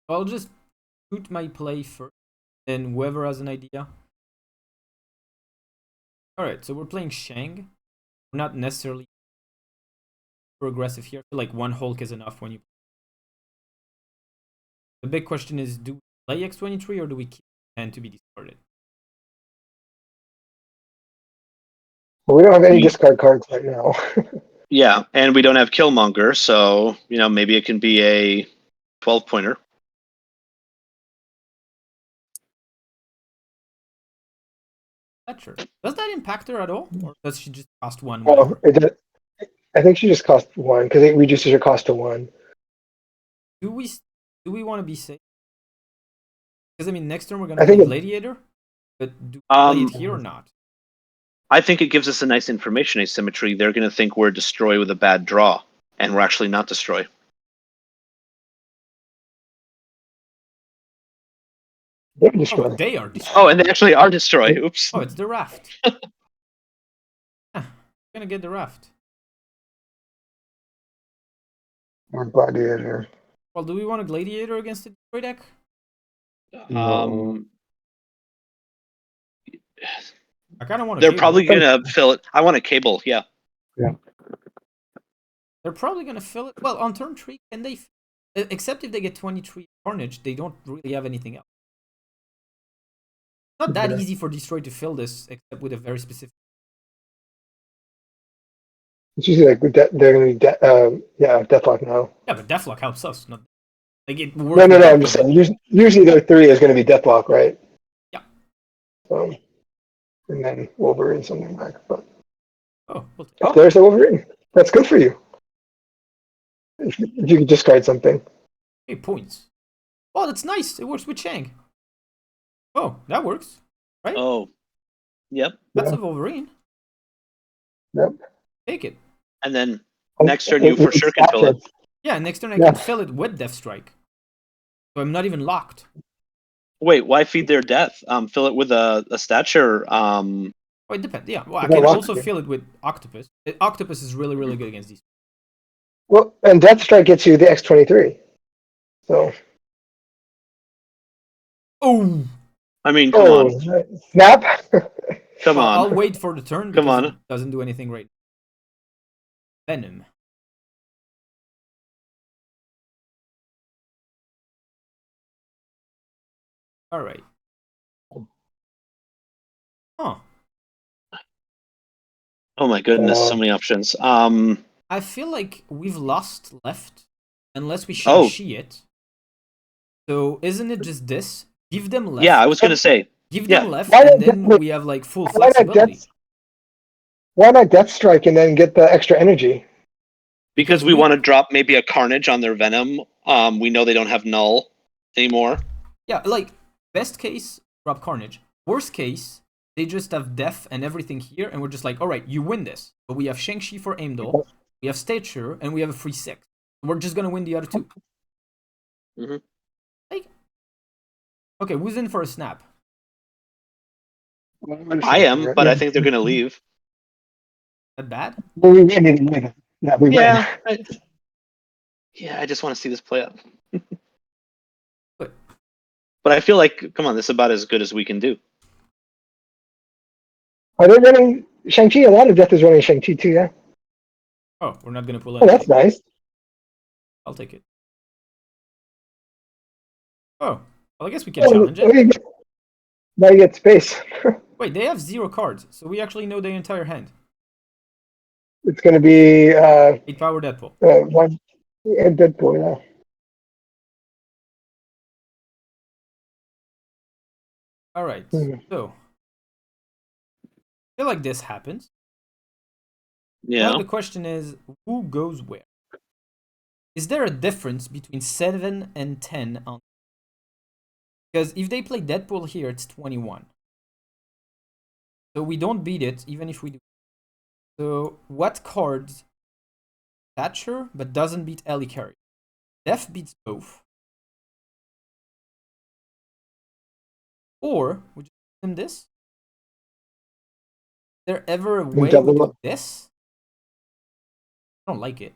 I'll just shoot my play first, and whoever has an idea. Alright, so we're playing Shang. We're not necessarily super aggressive here. I feel like one Hulk is enough when you. The big question is, do we play X-23 or do we keep 10 to be discarded? Well, we don't have any discard cards right now. Yeah, and we don't have Killmonger, so maybe it can be a 12-pointer. Fletcher. Does that impact her at all? Or does she just cost one? Well, I think she just cost 1 because it reduces her cost to 1. Do we want to be safe? Because I mean, next turn we're gonna play Gladiator, but do we play it here or not? I think it gives us a nice information asymmetry. They're going to think we're Destroy with a bad draw, and we're actually not Destroy. They're Destroy. Oh, they are Destroy. Oh, and they actually are Destroy. Oops. Oh, it's the raft. We're gonna get the raft. Or Gladiator. Well, do we want a Gladiator against the Destroy deck? No. I kind of want. They're probably gonna fill it. I want a Cable. Yeah. Yeah. They're probably gonna fill it. Well, on turn 3, can they? Except if they get 23 Carnage, they don't really have anything else. Not that easy for Destroy to fill this, except with a very specific. It's usually like they're gonna be Deathlock now. Yeah, but Deathlock helps us. Not like it. No. I'm just saying. Usually their 3 is gonna be Deathlock, right? Yeah. And then Wolverine something back. But there's a Wolverine. That's good for you. If you could discard something. 8 points. Oh, that's nice. It works with Shang. Oh, that works, right? Oh, yep. That's a Wolverine. Yep. Take it. And then next turn you for sure can fill it. Yeah, next turn I can fill it with Death Strike. So I'm not even locked. Wait, why feed their death? Fill it with a stature. Oh, it depends. Yeah, well, I can also fill it with Octopus. Octopus is really, really good against these. Well, and Death Strike gets you the X-23. So. Oh. I mean, come on. Snap. Come on. I'll wait for the turn because come on. It doesn't do anything right. Venom. All right. Huh. Oh my goodness, so many options. I feel like we've lost left unless we Shang-Chi it. So isn't it just this? Give them left. Yeah, I was gonna say. Give them left, and then we have like full flexibility. Why not Death Strike and then get the extra energy? Because we want to drop maybe a Carnage on their Venom. We know they don't have Null anymore. Yeah, like best case, drop Carnage. Worst case, they just have Death and everything here, and we're just like, all right, you win this. But we have Shang-Chi for Heimdall, we have Stature, and we have a free 6. We're just gonna win the other 2. Mm-hmm. Like, okay, who's in for a snap? I am, but I think they're gonna leave. That bad? Well, we win. Yeah, I just want to see this play out. But I feel like, come on, this is about as good as we can do. Are they running Shang-Chi? A lot of Death is running Shang-Chi too, yeah? Oh, we're not going to pull anything. Oh, that's nice. I'll take it. Oh, well, I guess we can challenge it. Now you get space. Wait, they have 0 cards, so we actually know the entire hand. It's going to be 8 power Deadpool. 1 and Deadpool, yeah. All right, so I feel like this happens. Yeah. Now the question is, who goes where? Is there a difference between 7 and 10 on? Because if they play Deadpool here, it's 21. So we don't beat it, even if we do. So what cards Thatcher, but doesn't beat Ellie Carey? Def beats both. Or would you give them this? Is there ever a way we do this? I don't like it.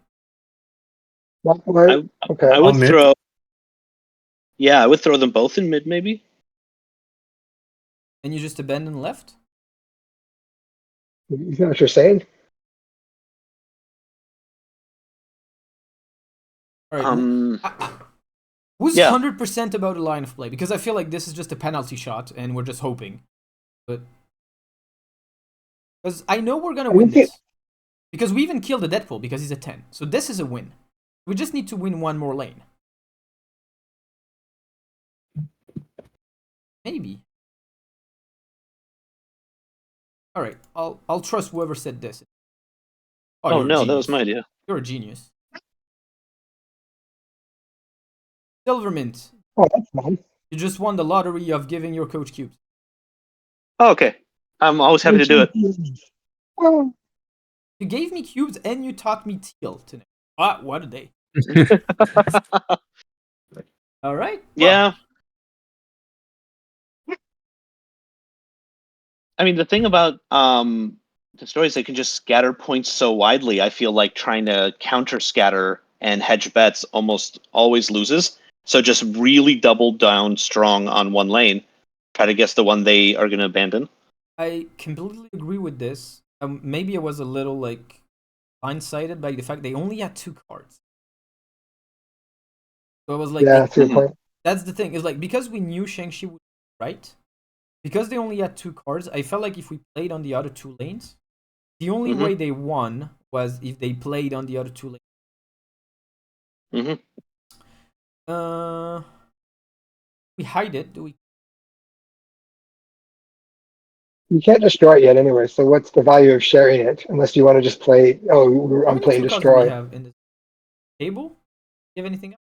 Okay. I would throw. Yeah, I would throw them both in mid, maybe. And you just abandon left? Is that what you're saying? All right. Who's 100% about a line of play? Because I feel like this is just a penalty shot, and we're just hoping. But because I know we're gonna win this, because we even killed the Deadpool because he's a 10. So this is a win. We just need to win one more lane. Maybe. All right. I'll trust whoever said this. Oh no, that was my idea. You're a genius. Silvermint. Oh, that's fun. You just won the lottery of giving your coach cubes. Oh, okay. I'm always happy to do it. Oh. You gave me cubes and you taught me teal today. Ah, what a day. All right. Yeah. I mean, the thing about the story is they can just scatter points so widely. I feel like trying to counter scatter and hedge bets almost always loses. So just really double down strong on one lane. Try to guess the one they are going to abandon. I completely agree with this. Maybe I was a little like blindsided by the fact they only had 2 cards. So I was like, yeah, that's your point. That's the thing. Is like because we knew Shang-Chi would be right. Because they only had 2 cards, I felt like if we played on the other 2 lanes, the only way they won was if they played on the other 2 lanes. We hide it, do we? You can't destroy it yet anyway, so what's the value of sharing it? Unless you want to just play, I'm playing destroy. How many 2 cards do we have in the table? Do you have anything else?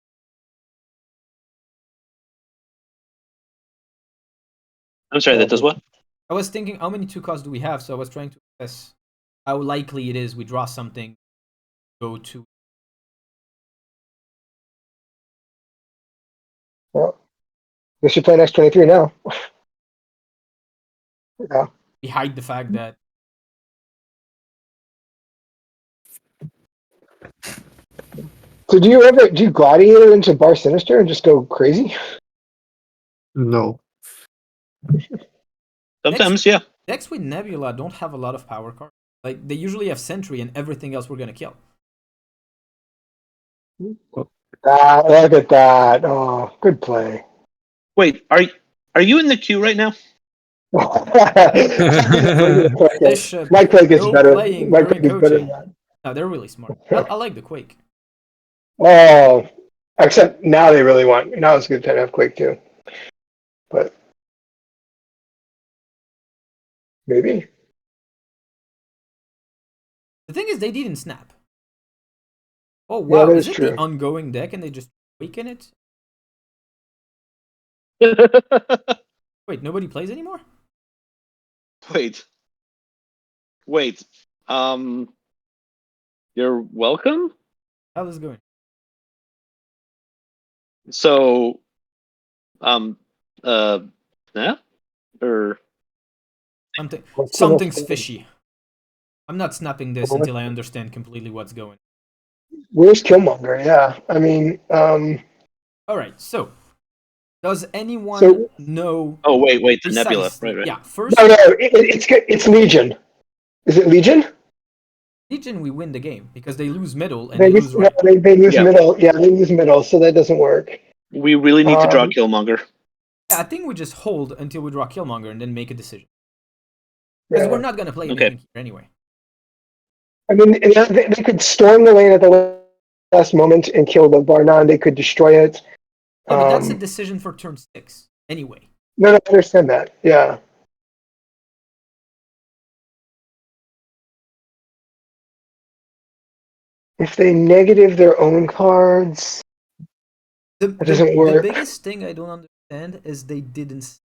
I'm sorry, that does what? I was thinking, how many 2 cards do we have? So I was trying to assess how likely it is we draw something, go to. Well, we should play next 23 now. Yeah. We hide the fact that. So do you gladiator into Bar Sinister and just go crazy? No. Sometimes, yeah. Decks with Nebula don't have a lot of power cards. Like, they usually have Sentry and everything else we're gonna kill. Look at that. Oh, good play. Wait, are you in the queue right now? My Quake is better. My Quake is better than that. No, they're really smart. I like the Quake. Oh, except now they really want. Now it's a good time to have Quake too. But maybe. The thing is, they didn't snap. Oh wow, yeah, is it true. the ongoing deck and they just weaken it? Wait, nobody plays anymore? Wait. You're welcome? How's this going? So, snap? Or something's fishy. I'm not snapping this until I understand completely what's going. Where's Killmonger? Yeah, I mean, All right, so does anyone know? Oh wait, the Nebula, right? Yeah, first. No, it's Legion. Is it Legion? Legion, we win the game because they lose middle and they lose right. No, they lose middle. Yeah, they lose middle, so that doesn't work. We really need to draw Killmonger. Yeah, I think we just hold until we draw Killmonger and then make a decision. Because we're not gonna play anything here anyway. I mean, they could storm the lane at the last moment and kill the Barnon. They could destroy it. Yeah, but that's a decision for turn 6 anyway. No, I understand that. Yeah. If they negative their own cards, it doesn't work. The biggest thing I don't understand is they didn't.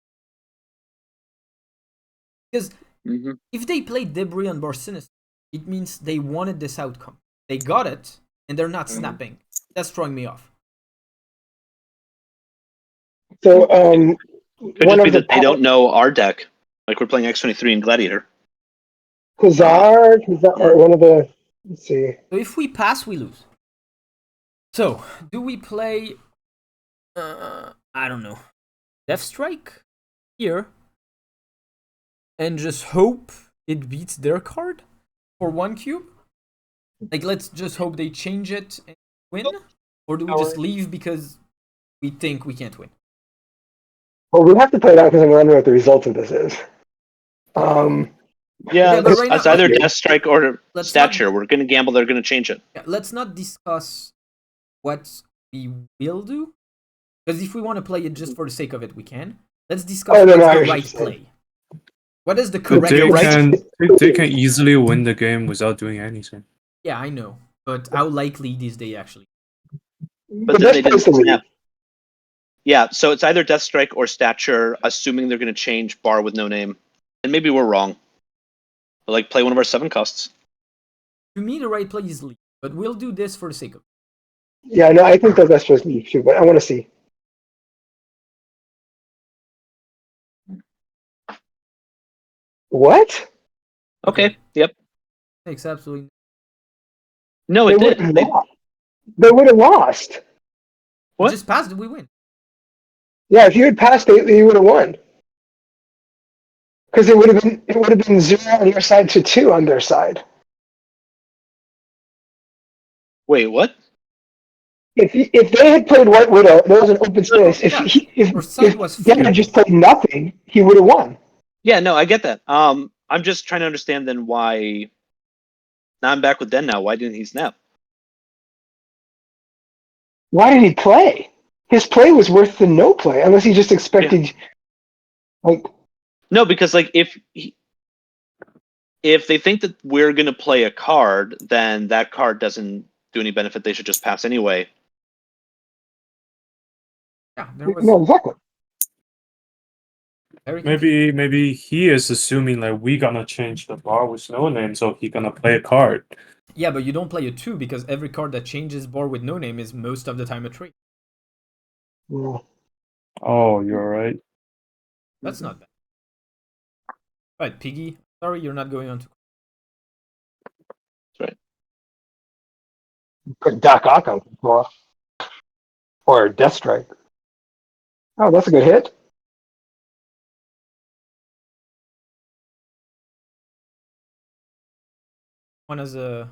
Because if they played Debris on Bar Sinister, it means they wanted this outcome. They got it, and they're not snapping. That's throwing me off. So, could just be that they don't know our deck. Like we're playing X-23 and Gladiator. Kazar, or one of the. Let's see. So if we pass, we lose. So, do we play... I don't know. Death Strike? Here. And just hope it beats their card for 1 cube? Like, let's just hope they change it and win? Or do we just leave because we think we can't win? Well, we have to play it out because I'm wondering what the result of this is. Yeah, but right it's now, either okay. Death Strike or Let's Stature. We're going to gamble they're going to change it. Let's not discuss what we will do. Because if we want to play it just for the sake of it, we can. Let's discuss what's the right play. What is the correct They can easily win the game without doing anything. Yeah, I know. But how likely is they actually? But then they didn't snap. Yeah, so it's either Death Strike or Stature, assuming they're going to change bar with no name. And maybe we're wrong. But like, play one of our 7 costs. To me, the right play is leave. But we'll do this for the sake of it. Yeah, no, I think the best was leave too, but I want to see. What? Okay, yep. Makes absolutely no. It did. They would have lost. What? Just passed it, we win. Yeah, if you had passed it, you would have won. Because it would have been 0 on your side to 2 on their side. Wait, what? If they had played White Widow, there was an open space. If Dan had just played nothing, he would have won. Yeah, no, I get that. I'm just trying to understand then why. Now I'm back with Den now. Why didn't he snap? Why did he play? His play was worse than no play, unless he just expected, like. No, because like if they think that we're gonna play a card, then that card doesn't do any benefit. They should just pass anyway. Yeah, there was. No, exactly. Maybe he is assuming like we gonna change the bar with no name, so he gonna play a card. Yeah, but you don't play a 2 because every card that changes bar with no name is most of the time a 3. Yeah. Oh, you're right. That's not bad. Right, Piggy. Sorry, you're not going on to. That's right. Put Doc Ock on before. Or Death Strike. Oh, that's a good hit. One has a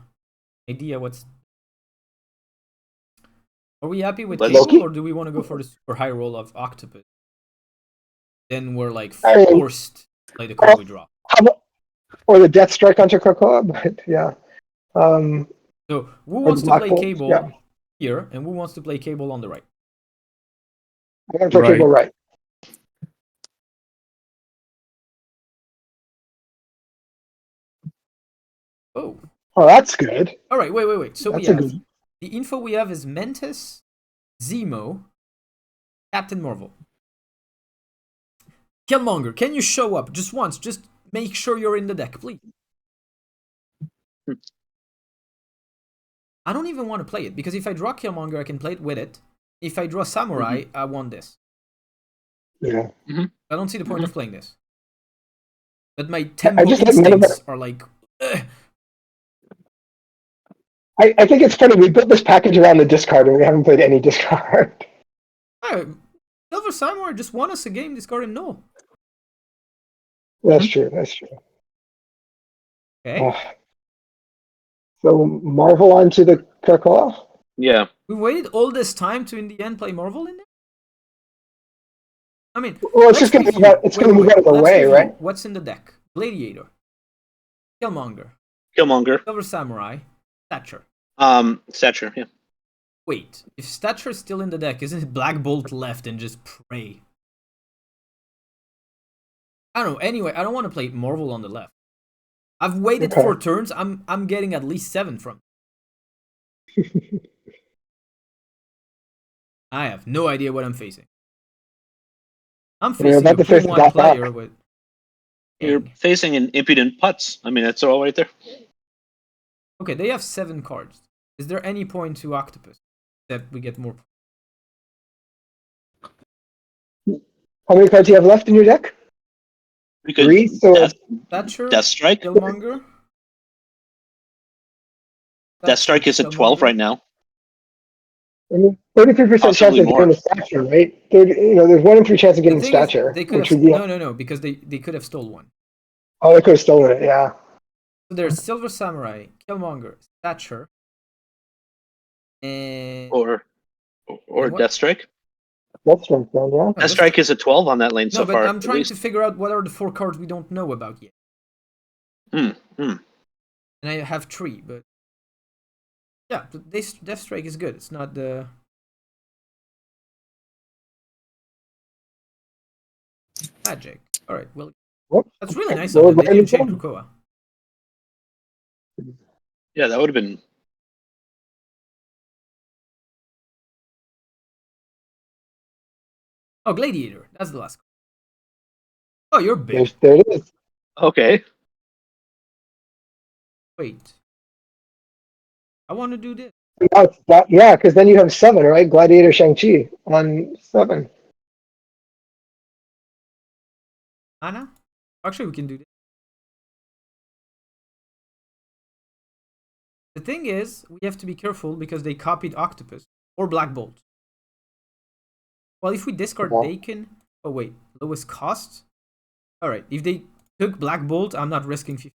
idea what's. Are we happy with Loki? Cable, or do we want to go for the super high roll of Octopus? Then we're like forced to play the card we draw. Or the Death Strike onto Krakoa, but yeah. So who wants to play Bolt? Cable here, and who wants to play Cable on the right? I'm going to play Cable right. Oh, that's good. All right, wait. So that's we have the info we have is Mentis, Zemo, Captain Marvel. Killmonger, can you show up just once? Just make sure you're in the deck, please. I don't even want to play it, because if I draw Killmonger, I can play it with it. If I draw Samurai, I want this. Yeah. Mm-hmm. I don't see the point of playing this. But my tempo instincts are like... I think it's funny, we built this package around the discard, and we haven't played any discard. Silver Samurai just won us a game discarding no. That's true. Okay. So Marvel onto the Krakoa? Yeah. We waited all this time to in the end play Marvel in there? I mean, well, it's just going to move out of the way, right? What's in the deck? Gladiator, Killmonger, Silver Samurai, Stature. Stature, yeah. Wait, if Stature's still in the deck, isn't it Black Bolt left and just pray? I don't know. Anyway, I don't want to play Marvel on the left. I've waited 4 turns. I'm getting at least 7 from it. I have no idea what I'm facing. I'm facing a 4-1 player with... You're facing an impudent putz. I mean, that's all right there. Okay, they have 7 cards. Is there any point to Octopus that we get more? How many cards do you have left in your deck? 3. So Stature, Death Strike, Killmonger. Death Strike is at 12 right now. I mean, 33% chance of getting a Stature, right? There's 1 in 3 chance of getting Stature. They could have, no, because they could have stole one. Oh, they could have stolen it. Yeah. So there's Silver Samurai, Killmonger, Thatcher, and Or and what? Deathstrike. That's from then, yeah. No, Deathstrike is a 12 on that lane no, so but far, I'm at trying to least. figure out what are the 4 cards we don't know about yet. Hmm. And I have 3, but yeah, this Deathstrike is good. It's not the magic. All right, well, Whoops. that's really nice What of was them. They didn't my change name? Krakoa. Yeah, that would have been. Oh, Gladiator. That's the last card. Oh, you're big. There it is. Okay. Wait. I want to do this. Now it's that, yeah, because then you have 7, right? Gladiator Shang-Chi on 7. Anna? Actually, we can do this. The thing is, we have to be careful because they copied Octopus or Black Bolt. Well, if we discard Yeah. Dakin... Oh, wait. Lowest cost? Alright, if they took Black Bolt, I'm not risking 50.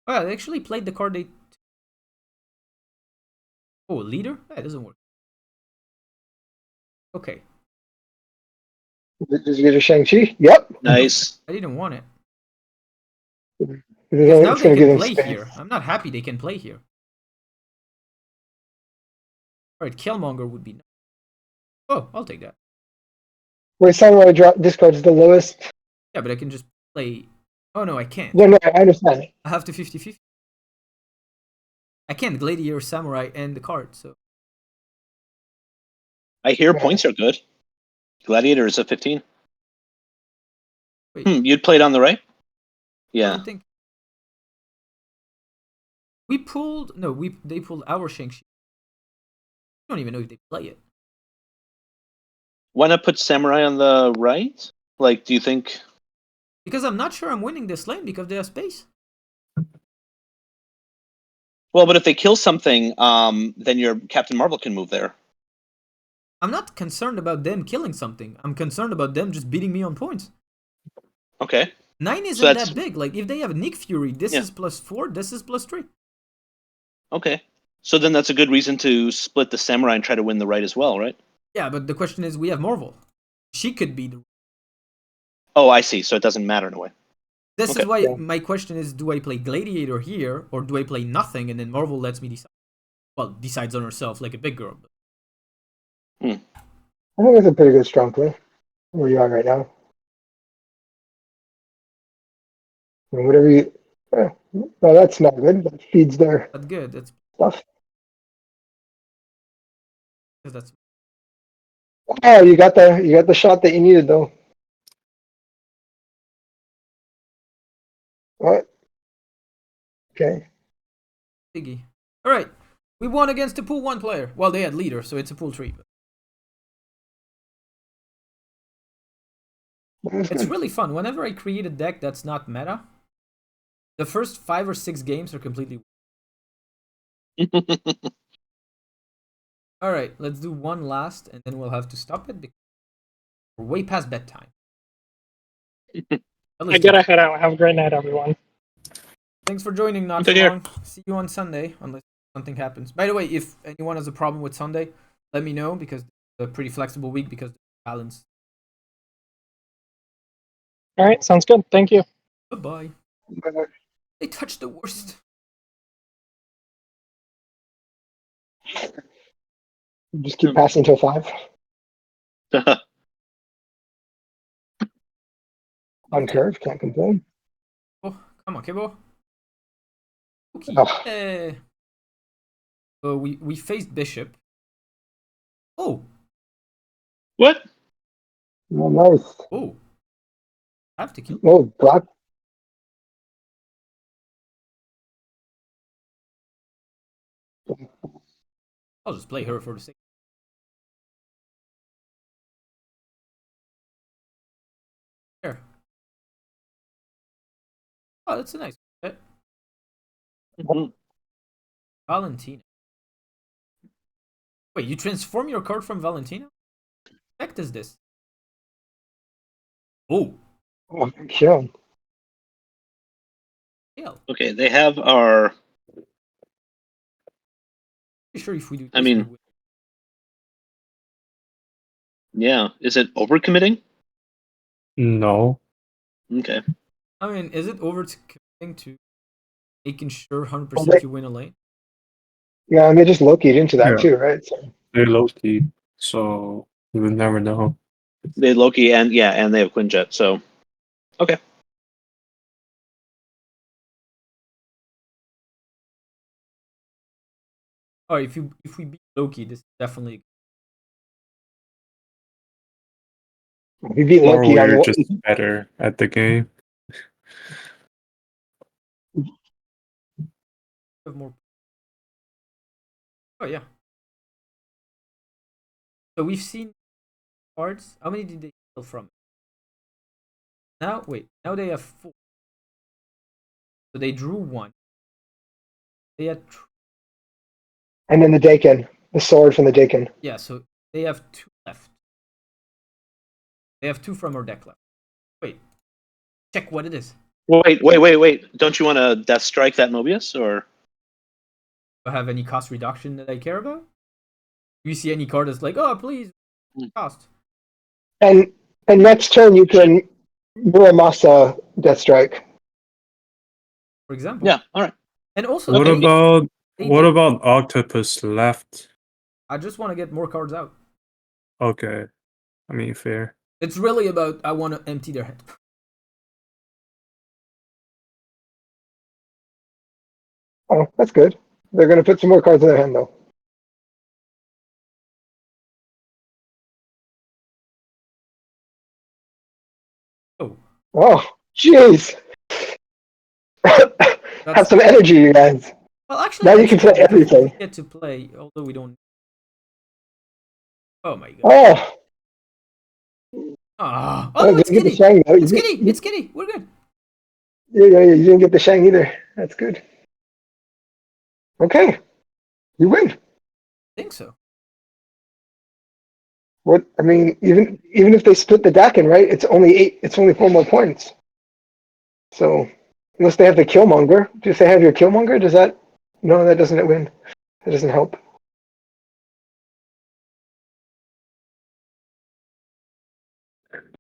Oh, yeah, they actually played the card they... Oh, leader? That doesn't work. Okay. Did you get your Shang-Chi? Yep. Nice. I didn't want it. Because Because now it's they going to can give them play space. here. I'm not happy they can play here. Alright, Killmonger would be nice. Oh, I'll take that. Wait, Samurai discards the lowest. Yeah, but I can just play... Oh, no, I can't. Yeah, no, I understand. I have to 50-50. I can't Gladiator, Samurai, and the card, so... I hear Yeah. points are good. Gladiator is a 15. Wait, You'd play it on the right? I Yeah. don't think... We pulled... No, they pulled our Shang-Chi. I don't even know if they play it. Why not put Samurai on the right? Like, do you think... Because I'm not sure I'm winning this lane because they have space. Well, but if they kill something, then your Captain Marvel can move there. I'm not concerned about them killing something. I'm concerned about them just beating me on points. Okay. 9 isn't that's- that big. Like, if they have Nick Fury, this Yeah. is +4, this is +3. Okay. So then that's a good reason to split the Samurai and try to win the right as well, right? Yeah, but the question is, we have Marvel. She could be the... Oh, I see. So it doesn't matter in a way. This Okay. is why Yeah. my question is, do I play Gladiator here, or do I play nothing, and then Marvel lets me decide? Well, decides on herself like a big girl. But... I think it's a pretty good strong play where you are right now. I mean, whatever you. No, that's not good. That feeds their That's good. That's stuff. because that's... Oh, you got the shot that you needed though. What? Okay. Biggie. Alright. We won against a pool 1 player. Well, they had leader, so it's a pool 3. But... That's It's good. really fun. Whenever I create a deck that's not meta, the first 5 or 6 games are completely... Alright, let's do one last, and then we'll have to stop it because we're way past bedtime. I gotta head out. Have a great night, everyone. Thanks for joining, not Take for care. long. See you on Sunday, unless something happens. By the way, if anyone has a problem with Sunday, let me know, because it's a pretty flexible week because of the balance. All right, sounds good. Thank you. Goodbye. They touched the worst. Just keep passing till 5. On curve, can't complain. Oh, come on, Kibo. Okay. Oh. So we faced Bishop. Oh, What? Oh, nice. oh. I have to kill. Oh, black. I'll just play her for the sake. There. Oh, that's a nice bet. Mhm. Valentina. Wait, you transform your card from Valentina? effect is this? Oh, Oh, yeah. hell. Okay, they have our. Pretty sure if we do this, I mean, we win. yeah. Is it overcommitting? No. Okay. I mean, is it over to committing to making sure 100% Well, you win a lane? Yeah, and they just Loki'd into that Yeah. too, right? So, They're low key, so you would never know. They Loki and they have Quinjet. So okay. Oh, if we beat Loki, this is definitely. if you beat Or Loki on we're the just better at the game. Have more. Oh yeah. So we've seen cards. How many did they steal from? Now wait. Now they have 4. So they drew 1. They had and then the Dakin, the sword from the Dakin. yeah. So they have 2 left. They have 2 from our deck left. Wait. Check what it is. Wait. Don't you want to Death Strike that Mobius or? Do I have any cost reduction that I care about? Do you see any card that's like, oh please, cost? And next turn you can Muramasa Death Strike. For example. Yeah. All right. And also, What Okay. about Octopus left? I just want to get more cards out. Okay. I mean, fair. It's really about I want to empty their head. Oh, that's good. They're going to put some more cards in their hand, though. Oh, Oh, jeez. Have some energy, you guys. well, actually, Now you that's can good play because everything. we get to play, although we don't. Oh my god. Oh, Oh no, did it's you get the Kitty. Shang, though? It's Kitty. It's Kitty. We're good. Yeah, you didn't get the Shang either. That's good. Okay, you win. I think so. What I mean, even if they split the Dakin, right? It's only 8. It's only 4 more points. So unless they have the Killmonger, if they have your Killmonger, does that? No, that doesn't win. That doesn't help.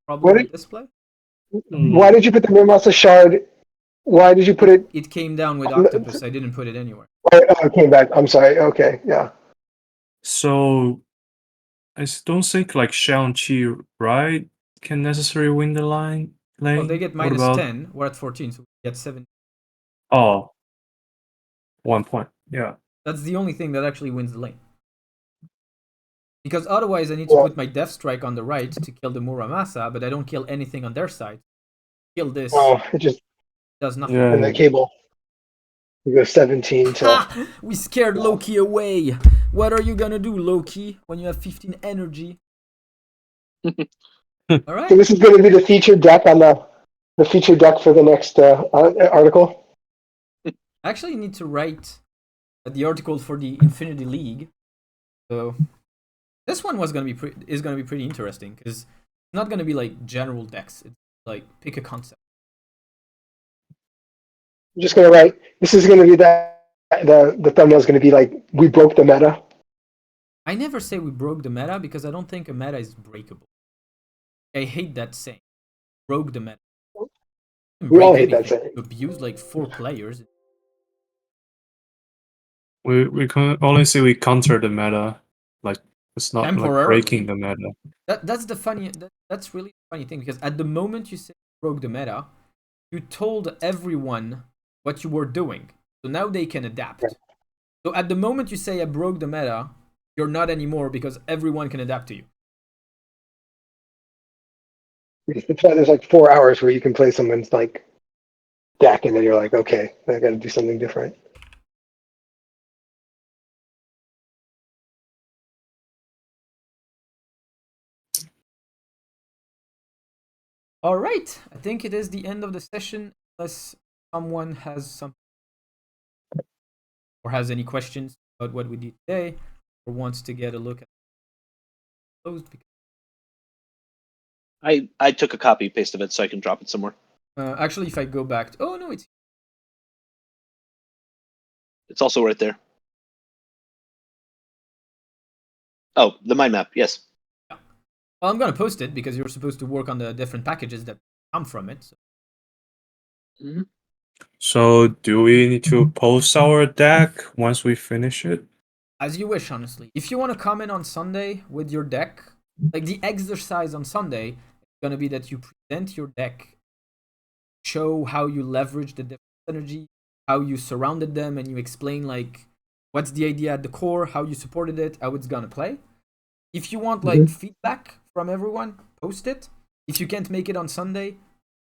Probably the display. Why did you put the Muramasa shard? Why did you put it? It came down with Octopus. I didn't put it anywhere. Oh, it came back. I'm sorry. Okay, yeah. So I don't think like Shang-Chi, right, can necessarily win the lane. Oh, they get What minus about 10. We're at 14, so we get 7. 1 point? Yeah. That's the only thing that actually wins the lane. Because otherwise, I need to Yeah. put my Death Strike on the right to kill the Muramasa, but I don't kill anything on their side. Kill this Oh, it just does nothing. Yeah. in the cable. You go 17 to. Ha! We scared Loki away. What are you gonna do, Loki, when you have 15 energy? All So right. this is going to be the featured deck on the featured deck for the next article. I actually need to write the article for the Infinity League. So this one is gonna be pretty interesting because it's not gonna be like general decks. It's like pick a concept. I'm just going to write. This is going to be the thumbnail is going to be like we broke the meta. I never say we broke the meta because I don't think a meta is breakable. I hate that saying. Broke the meta. We all hate that saying. You abuse like 4 players. We can only say we counter the meta. Like it's not like Temporarily. breaking the meta. That's the funny. That's really the funny thing because at the moment you say broke the meta, you told everyone what you were doing, so now they can adapt. Right. So at the moment you say I broke the meta, you're not anymore because everyone can adapt to you. There's like 4 hours where you can play someone's like deck, and then you're like, okay, I got to do something different. All right, I think it is the end of the session. Unless someone has some or has any questions about what we did today, or wants to get a look at closed. I took a copy paste of it so I can drop it somewhere. Actually, if I go back, oh no, It's also right there. Oh, the mind map. Yes. well, I'm gonna post it because you're supposed to work on the different packages that come from it. So. So do we need to post our deck once we finish it? As you wish, honestly. If you want to come in on Sunday with your deck, like the exercise on Sunday is gonna be that you present your deck, show how you leverage the different energy, how you surrounded them, and you explain like what's the idea at the core, how you supported it, how it's gonna play. If you want like feedback from everyone, post it. If you can't make it on Sunday,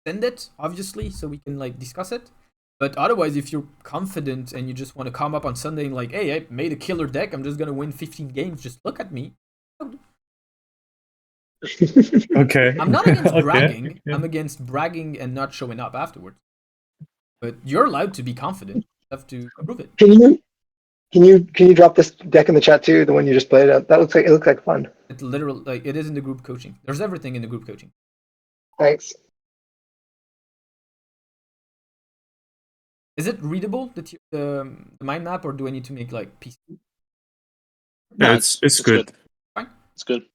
send it, obviously, so we can like discuss it. But otherwise, if you're confident and you just want to come up on Sunday and like, hey, I made a killer deck, I'm just gonna win 15 games, just look at me. Okay. I'm not against Okay. bragging. Yeah. I'm against bragging and not showing up afterwards. But you're allowed to be confident. You have to prove it. Can you drop this deck in the chat too? The one you just played. That looks like fun. It literally like it is in the group coaching. There's everything in the group coaching. Thanks. Is it readable the mind map, or do I need to make like pieces? Yeah, No, it's good. Fine. It's good.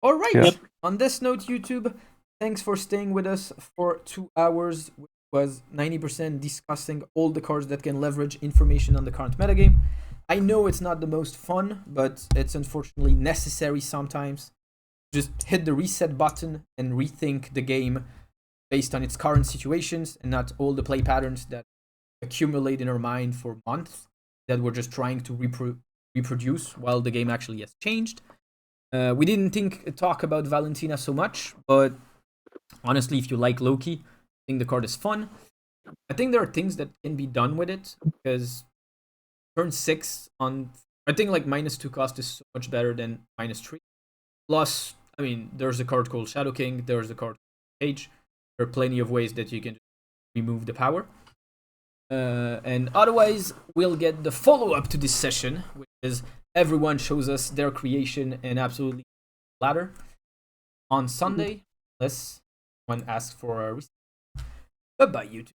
All right. Yep. On this note, YouTube, thanks for staying with us for 2 hours. Which was 90% discussing all the cards that can leverage information on the current metagame. I know it's not the most fun, but it's unfortunately necessary sometimes. Just hit the reset button and rethink the game based on its current situations and not all the play patterns that accumulate in our mind for months that we're just trying to reproduce while the game actually has changed. We didn't talk about Valentina so much, but honestly, if you like Loki, I think the card is fun. I think there are things that can be done with it because turn 6 on, I think like -2 cost is so much better than -3. Plus, I mean, there's a card called Shadow King, there's a card called Page. There are plenty of ways that you can remove the power. And otherwise, we'll get the follow-up to this session, which is everyone shows us their creation and absolutely ladder on Sunday, unless one asks for a reset. Bye-bye, YouTube.